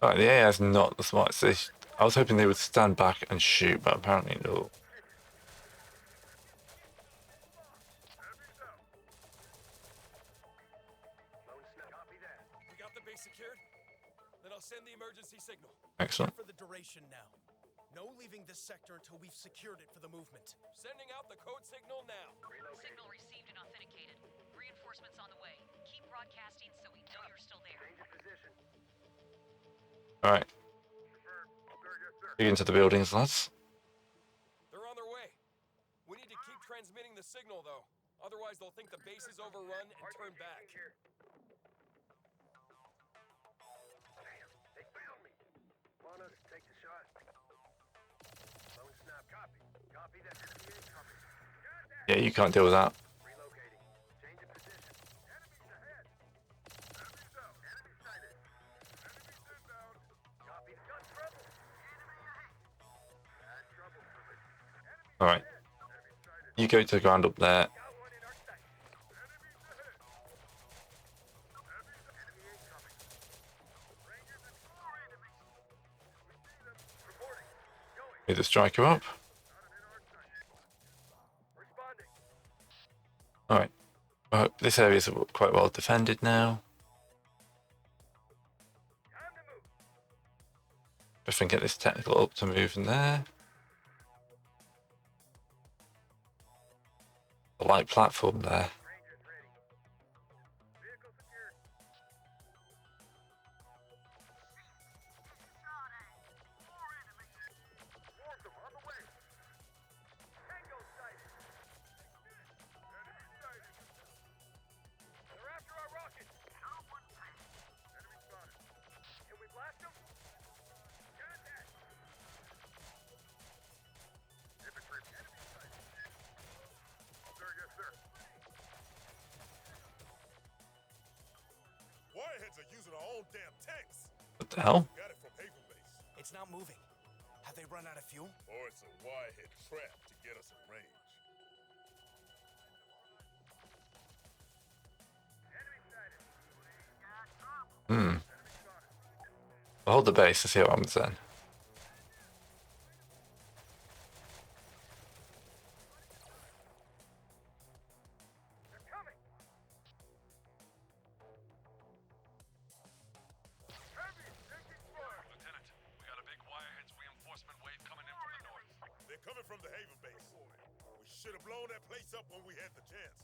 Alright, the AI is not the smartest. I was hoping they would stand back and shoot, but apparently no. We got the base secured? Then I'll send the emergency signal. Excellent. For the duration now. No leaving this sector until we've secured it for the movement. Sending out the code signal now. Signal received and authenticated. Reinforcements on the way. Keep broadcasting so we know you're still there. Alright. Dig into the buildings, lads. They're on their way. We need to keep transmitting the signal, though. Otherwise, they'll think the base is overrun and turn back. They found me. Want us to take the shot? Lone snap, copy. Copy that. Enemy incoming. Yeah, you can't deal with that. Relocating. Change of position. Enemies ahead. Enemies out. Enemy sighted. Enemies inbound. Copy. Got trouble. Enemy ahead. Bad trouble, Fluid. Alright. You go to the ground up there. Got one in our sight. Enemies ahead. Enemy incoming. Rangers and four enemies. We see them. Reporting. Going. Get the striker up. Responding. Alright. This area is quite well defended now. Time to move. If I can get this technical up to move in there. A light platform there. Rangers ready. Vehicle secured. Four enemies. Swarm them on the way. Tango sighted. Enemy sighted. They're after our rocket. Not one pass. Enemy spotted. Can we blast them? Contact. Infantry. Enemy sighted. Sir, yes, sir. Wireheads are using our own damn tanks. What the hell? Got it from Haven Base. It's not moving. Have they run out of fuel? Or it's a wirehead trap to get us in range. Enemy sighted. Hmm. I'll hold the base to see what happens then. They're coming. Heavy, taking fire. Lieutenant, we got a big Wireheads reinforcement wave coming in from the north. They're coming from the Haven Base. We should have blown that place up when we had the chance.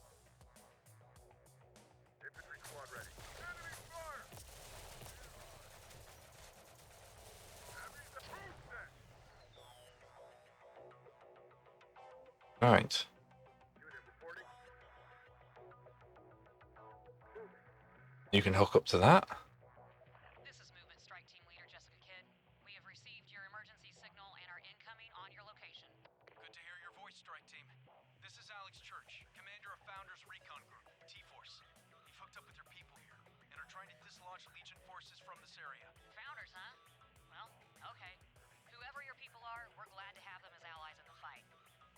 Infantry squad ready. Enemy fire! Enemies approved that. Alright. Unit reporting. You can hook up to that. This is Movement Strike Team Leader Jessica Kidd. We have received your emergency signal and are incoming on your location. Good to hear your voice, Strike Team. This is Alex Church, commander of Founders Recon Group, T-Force. You've hooked up with your people here and are trying to dislodge Legion forces from this area. Founders, huh? Well, okay. Whoever your people are, we're glad to have them as allies in the fight.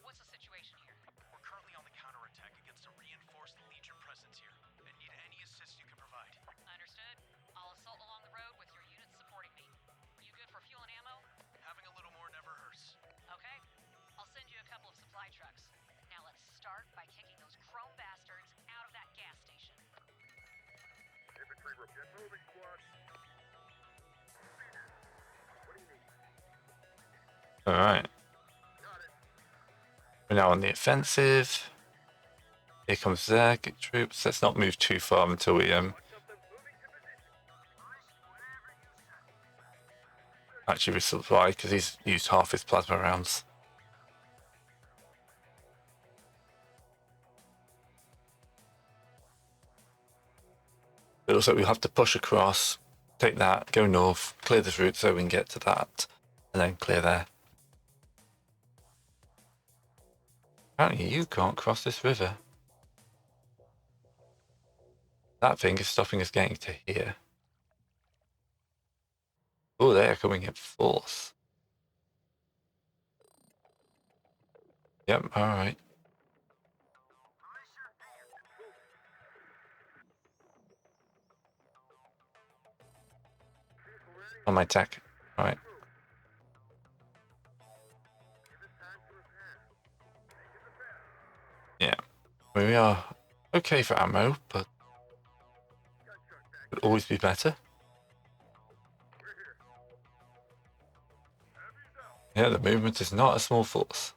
What's the situation here? We're currently on the counterattack against a reinforced Legion presence here and need any assist you can provide. Understood. I'll assault along the road with your units supporting me. You good for fuel and ammo? Having a little more never hurts. Okay. I'll send you a couple of supply trucks. Now let's start by kicking those chrome bastards out of that gas station. Infantry get moving, squad. What do you need? Alright. Got it. We're now on the offensive. Here comes their troops. Let's not move too far until we actually resupply, because he's used half his plasma rounds. It looks like we'll have to push across, take that, go north, clear this route so we can get to that, and then clear there. Apparently you can't cross this river. That thing is stopping us getting to here. Oh, they are coming in force. Yep, alright. On my tech. Right. Yeah. We are okay for ammo, but could always be better. Yeah, the movement is not a small force.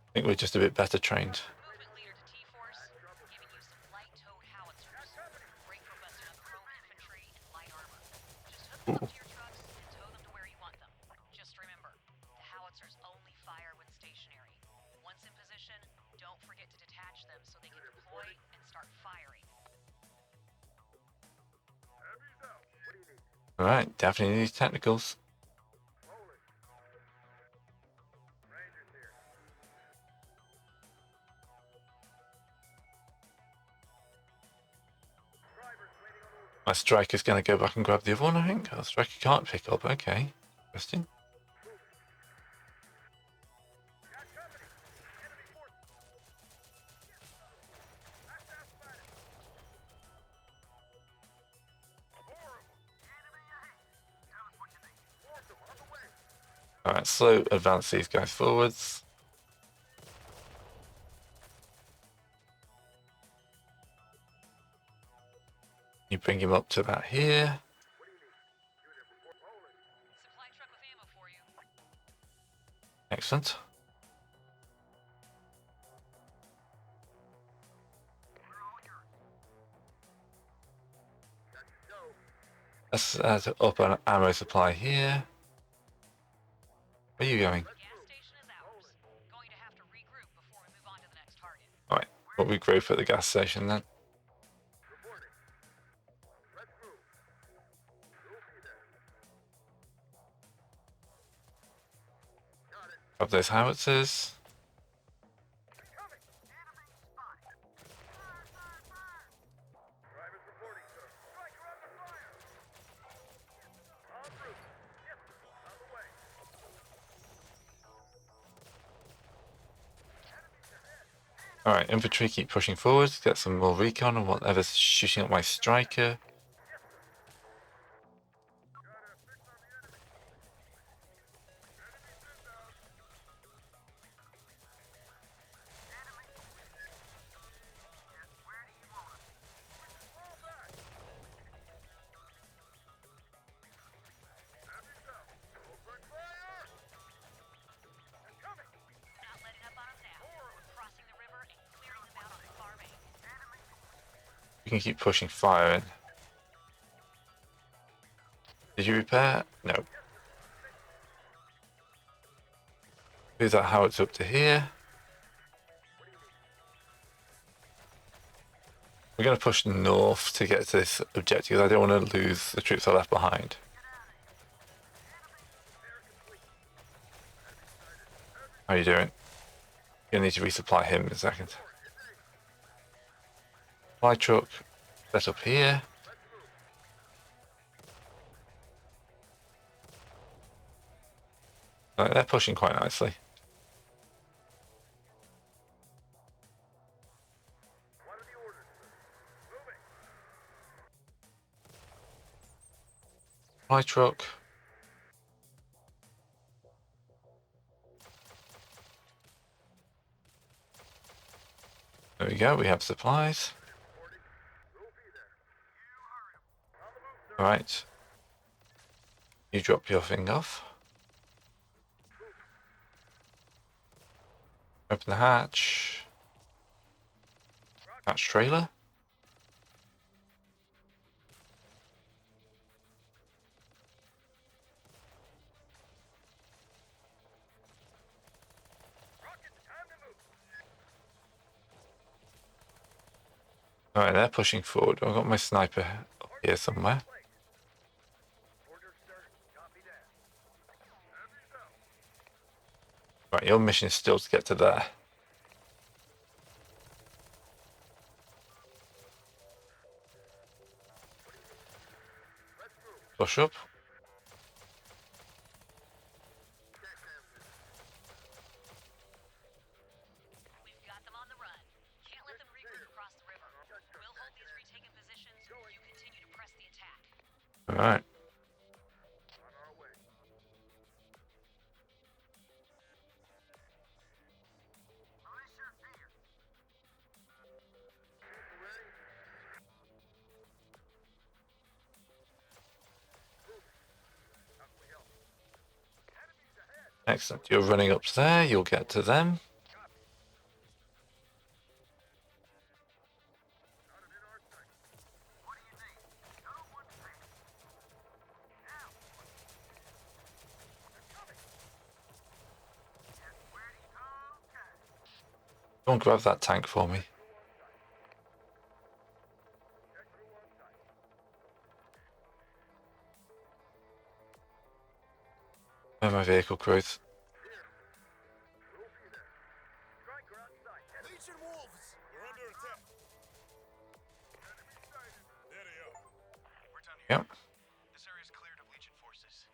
I think we're just a bit better trained. Movement leader to T-Force, giving you some light towed howitzers. Great for busting up chrome infantry and light armor. Just hook them up to your trucks and tow them to where you want them. Just remember, the howitzers only fire when stationary. Once in position, don't forget to detach them so they can deploy and start firing. Alright, definitely need technicals. My striker's going to go back and grab the other one, I think. Oh, striker can't pick up. Okay. Interesting. Alright, slow advance these guys forwards. You bring him up to about here. Supply truck with ammo for you. Excellent. Let's add up an ammo supply here. Where are you going? Gas station is ours. Going to have to regroup before we move on to the next target. Alright, we'll regroup at the gas station then. Grab those howitzers. Alright, infantry keep pushing forward, get some more recon on whatever's shooting at my striker. Not letting up on them now. We're crossing the river and clearing them out on the far bank. You can keep pushing fire in. Did you repair? No. Move that howitzer up to here. We're going to push north to get to this objective. I don't want to lose the troops I left behind. How are you doing? You'll need to resupply him in a second. Supply truck, set up here. Right, they're pushing quite nicely. Supply truck. There we go, we have supplies. Alright. You drop your thing off. Open the hatch. Hatch trailer. Alright, they're pushing forward. I've got my sniper up here somewhere. Right, your mission is still to get to there. Push up. We've got them on the run. Can't let them regroup across the river. We'll hold these retaken positions. You continue to press the attack. All right. Excellent. You're running up to there. You'll get to them. Go and grab that tank for me. Where are my vehicle crews? Legion wolves! We're under attack. Enemy sighted. There they are. We're done here. Yep. This area's cleared of Legion forces.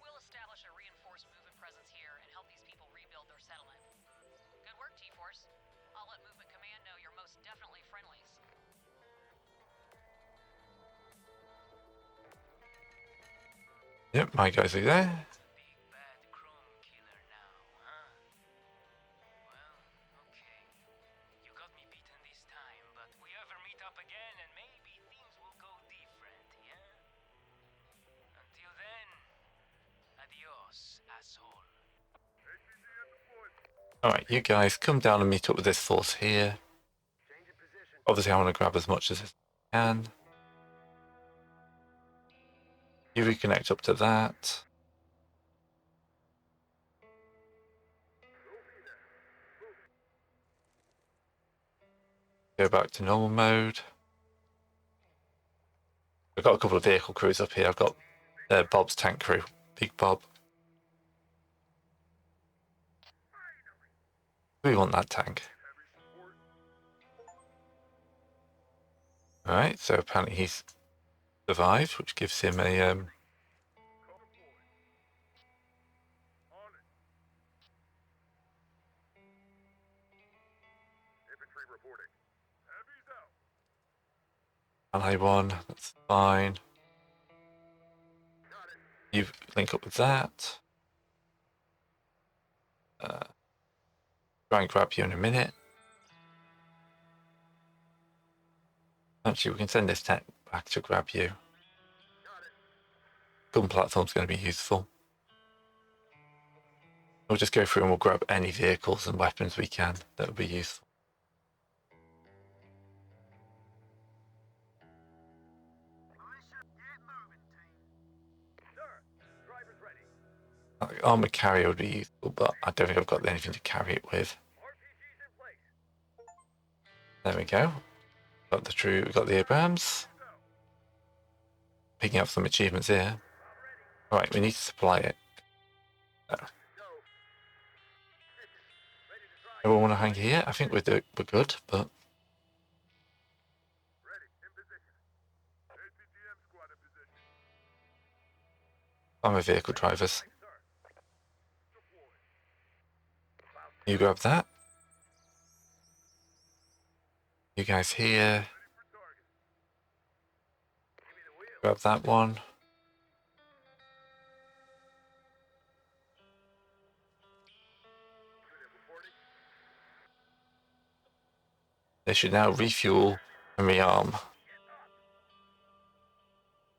We'll establish a reinforced movement presence here and help these people rebuild their settlement. Good work, T-Force. I'll let Movement Command know you're most definitely friendlies. Yep, my guys are there. Big bad chrome killer now, huh? Well, okay. You got me beaten this time, but we ever meet up again and maybe things will go different, yeah? Until then, adios, asshole. Alright, you guys come down and meet up with this force here. Obviously, I want to grab as much as I can. You reconnect up to that. Go back to normal mode. I've got a couple of vehicle crews up here. I've got Bob's tank crew. Big Bob. We want that tank. Alright, so apparently he's survived, which gives him a ally one. That's fine. You link up with that. Try and grab you in a minute. Actually, we can send this tank back to grab you. Gun platform's going to be useful. We'll just go through and we'll grab any vehicles and weapons we can that will be useful. Armored carrier would be useful, but I don't think I've got anything to carry it with. There we go. We've got the Abrams. Picking up some achievements here. Alright, we need to supply it. Everyone want to hang here? I think we're good, but I'm a vehicle drivers. You grab that. You guys here. Grab that one. They should now refuel and rearm.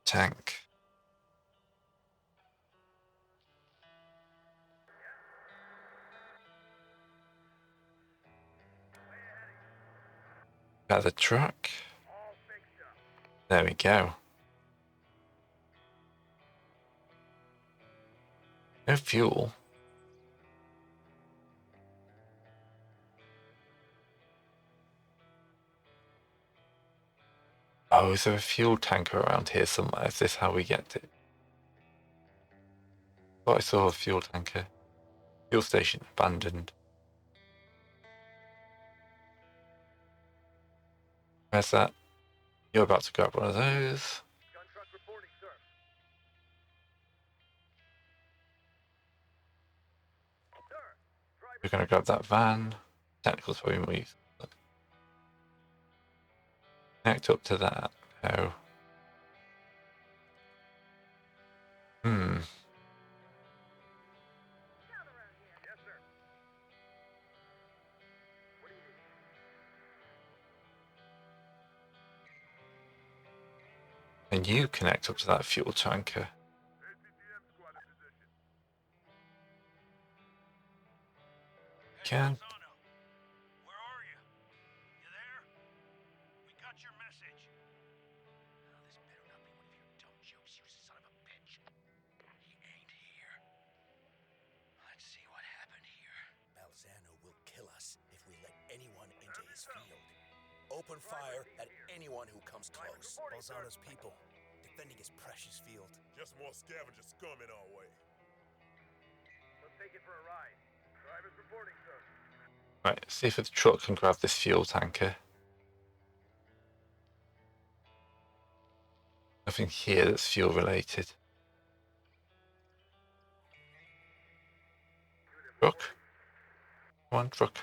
Tank. Gather truck. There we go. No fuel. Oh, is there a fuel tanker around here somewhere? Is this how we get it? I thought I saw a fuel tanker. Fuel station abandoned. Where's that? You're about to grab one of those. We're going to grab that van. Technical's probably more useful. Connect up to that. No. And you connect up to that fuel tanker. Can. Where are you? You there? We got your message. Oh, this better not be one of your dumb jokes, you son of a bitch. He ain't here. Let's see what happened here. Balzano will kill us if we let anyone into his field. Open fire at anyone who comes close. Balzano's people, defending his precious field. Just more scavenger scum in our way. Let's take it for a ride. Drivers reporting, sir. Right, see if the truck can grab this fuel tanker. Nothing here that's fuel related. Truck. Come on, truck.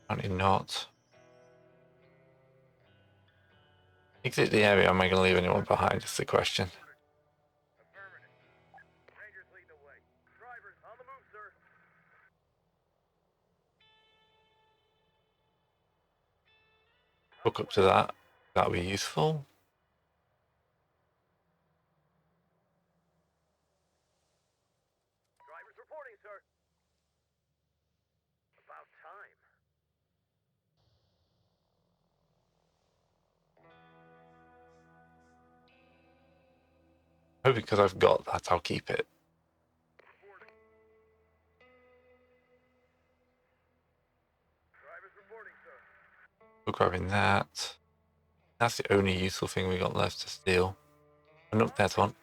Apparently not. Exit the area, am I going to leave anyone behind? Is the question. Affirmative. Rangers lead the way. Drivers, on the move, sir. Hook up to that. That'll be useful. Drivers reporting, sir. About time. Hope because I've got that, I'll keep it. Drivers reporting, sir. We're grabbing that. That's the only useful thing we got left to steal. And look, there's one.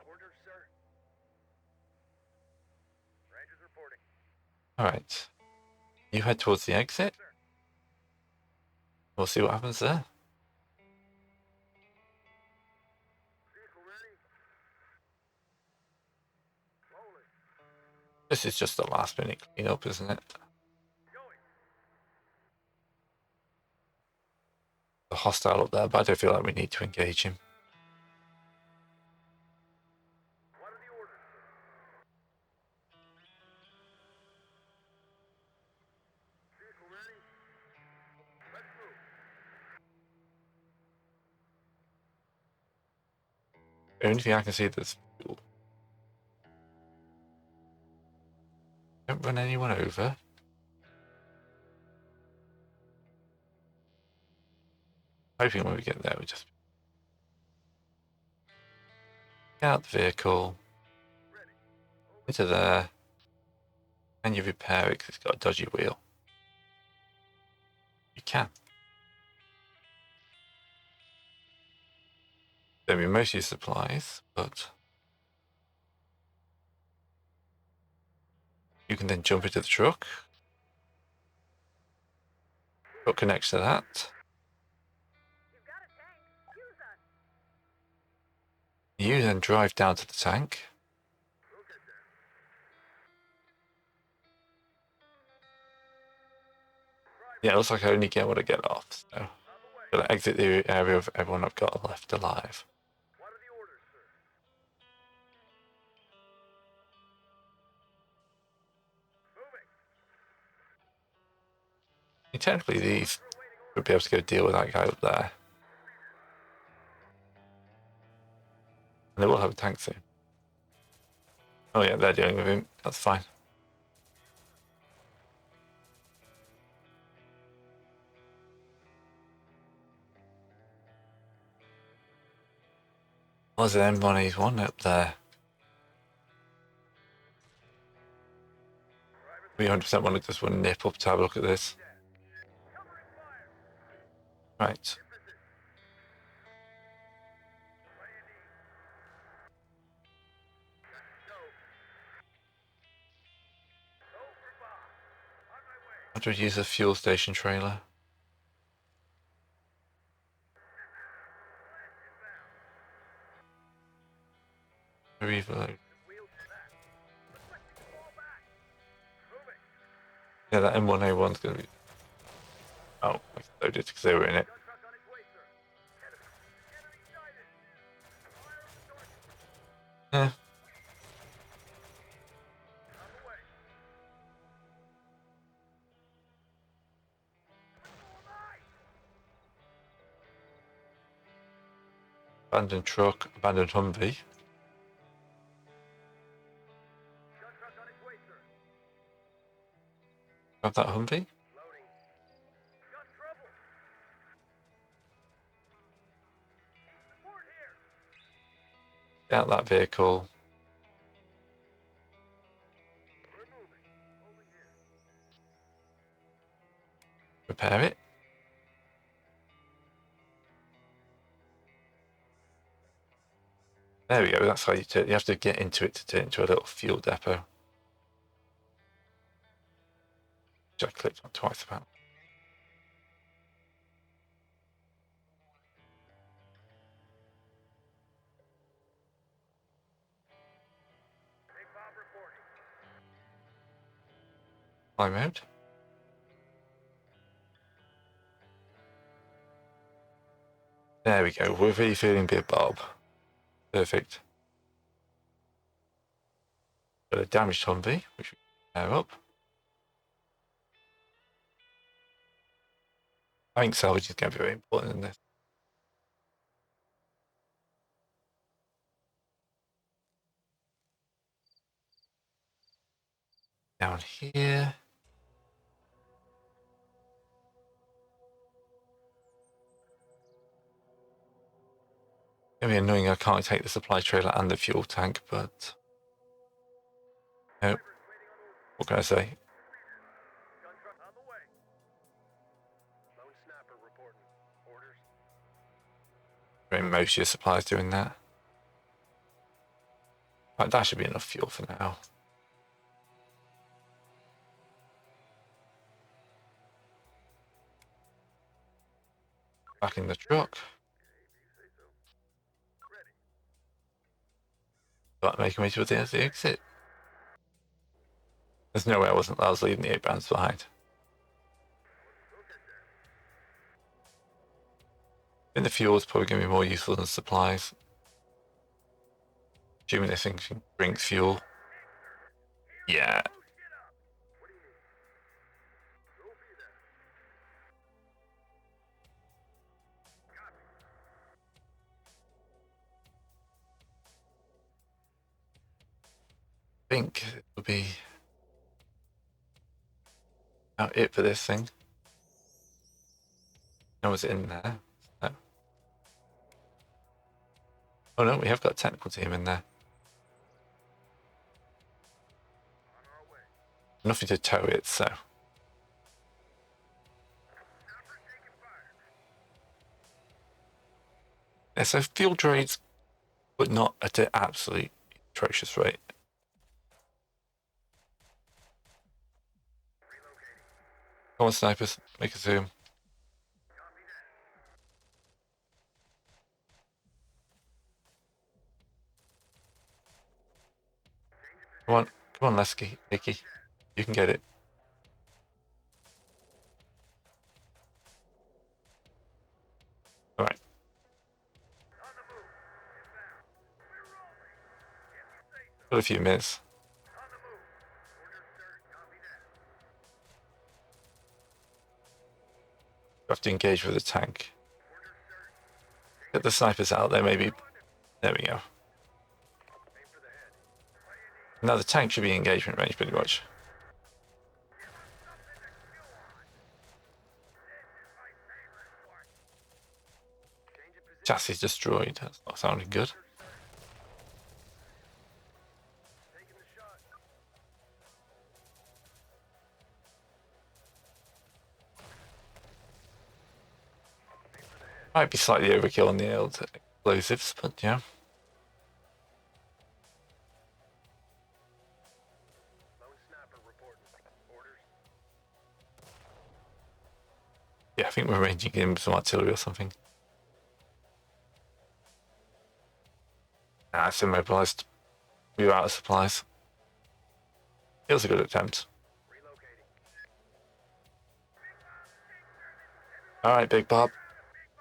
Orders, sir. Rangers reporting. Alright. You head towards the exit. We'll see what happens there. Vehicle ready. Rolling. This is just a last minute cleanup, isn't it? Going. The hostile up there, but I don't feel like we need to engage him. What are the orders, sir? Vehicle ready. Let's move. The only thing I can see that's fuel. Don't run anyone over. Hoping when we get there, we just get out the vehicle, into there, and you repair it because it's got a dodgy wheel. You can. There'll be mostly supplies, but you can then jump into the truck. Truck connects to that. You've got a tank. Use us. You then drive down to the tank. Okay, sir. Yeah, it looks like I only get what I get off, so On the way. gotta exit the area of everyone I've got left alive. What are the orders, sir? Moving. Technically, these would be able to go deal with that guy up there. And they will have a tank soon. Oh yeah, they're dealing with him. That's fine. Well, there's an M1A1 up there. We 100% want to just want to nip up to have a look at this. Right. How do we use a fuel station trailer? Reload. Yeah, that M1A1's going to be... Oh, I loaded because they were in it. Yeah. Abandoned truck, abandoned Humvee. Grab that Humvee. Get out that vehicle. Repair it. There we go. That's how you turn. You have to get into it to turn it into a little fuel depot. Which I clicked on twice about. Fly mode. There we go. We're really feeling Big Bob. Perfect. Got a damaged Humvee, which we can pair up. I think salvage is going to be very important in this. Down here. It's going to be annoying. I can't take the supply trailer and the fuel tank, but no. What can I say? Most of your supplies doing that. Right, that should be enough fuel for now. Back in the truck. Start making way towards the exit. There's no way I was leaving the 8 brands behind. I think the fuel is probably going to be more useful than supplies. Assuming this thing brings fuel. Yeah. I think it will be about it for this thing. No one's in there. No. Oh no, we have got a technical team in there. Nothing to tow it, so. Yeah, so fuel trades, but not at an absolutely atrocious rate. Come on, snipers, make a zoom. Come on, Lesky, Icky. You can get it. All right. Got a few minutes. We have to engage with the tank. Get the snipers out there, maybe. There we go. Now the tank should be engagement range pretty much. Chassis destroyed. That's not sounding good. Might be slightly overkill on the old explosives, but yeah. Yeah, I think we're ranging in some artillery or something. Nah, it's immobilized. We were out of supplies. It was a good attempt. Alright, Big Bob.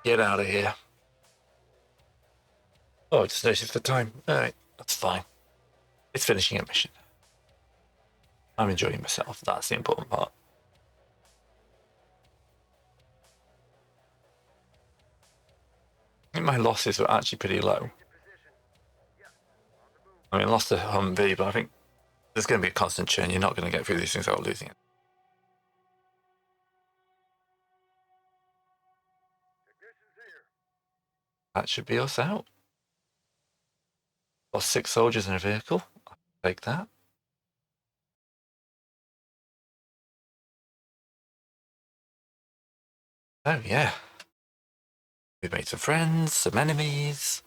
Get out of here. Oh, I just noticed the time. Alright. That's fine. It's finishing a mission. I'm enjoying myself. That's the important part. I think my losses were actually pretty low. I mean, I lost a Humvee, but I think there's going to be a constant churn. You're not going to get through these things without losing it. That should be us out. Lost 6 soldiers in a vehicle. I'll take that. Oh, yeah. We've made some friends, some enemies.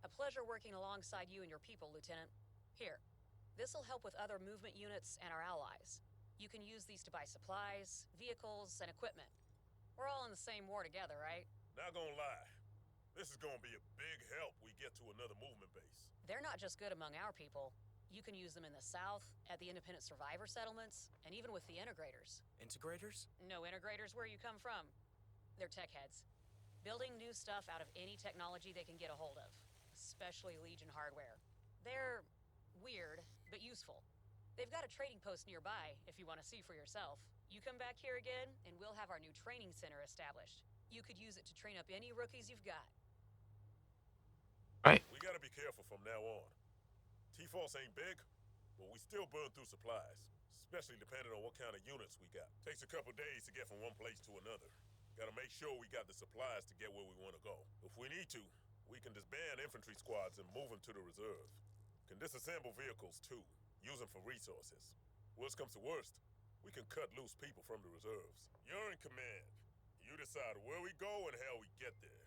A pleasure working alongside you and your people, Lieutenant. Here, this'll help with other movement units and our allies. You can use these to buy supplies, vehicles, and equipment. We're all in the same war together, right? Not gonna lie. This is gonna be a big help we get to another movement base. They're not just good among our people. You can use them in the South, at the independent survivor settlements, and even with the integrators. Integrators? No integrators where you come from. They're tech heads. Building new stuff out of any technology they can get a hold of, especially Legion hardware. They're weird, but useful. They've got a trading post nearby if you want to see for yourself. You come back here again, and we'll have our new training center established. You could use it to train up any rookies you've got. Right. We gotta be careful from now on. T-Force ain't big, but we still burn through supplies, especially depending on what kind of units we got. Takes a couple days to get from one place to another. Gotta make sure we got the supplies to get where we want to go. If we need to, we can disband infantry squads and move them to the reserve. Can disassemble vehicles too, use them for resources. Worst comes to worst, we can cut loose people from the reserves. You're in command. You decide where we go and how we get there.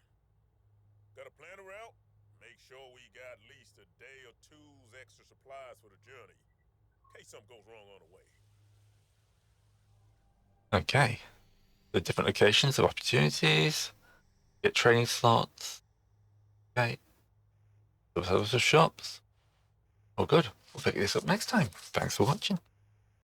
Got a plan a route? Make sure we got at least a day or two's extra supplies for the journey, in case something goes wrong on the way. Okay. The different locations of opportunities. Get training slots. Okay. Those are shops. Oh, good. We'll pick this up next time. Thanks for watching.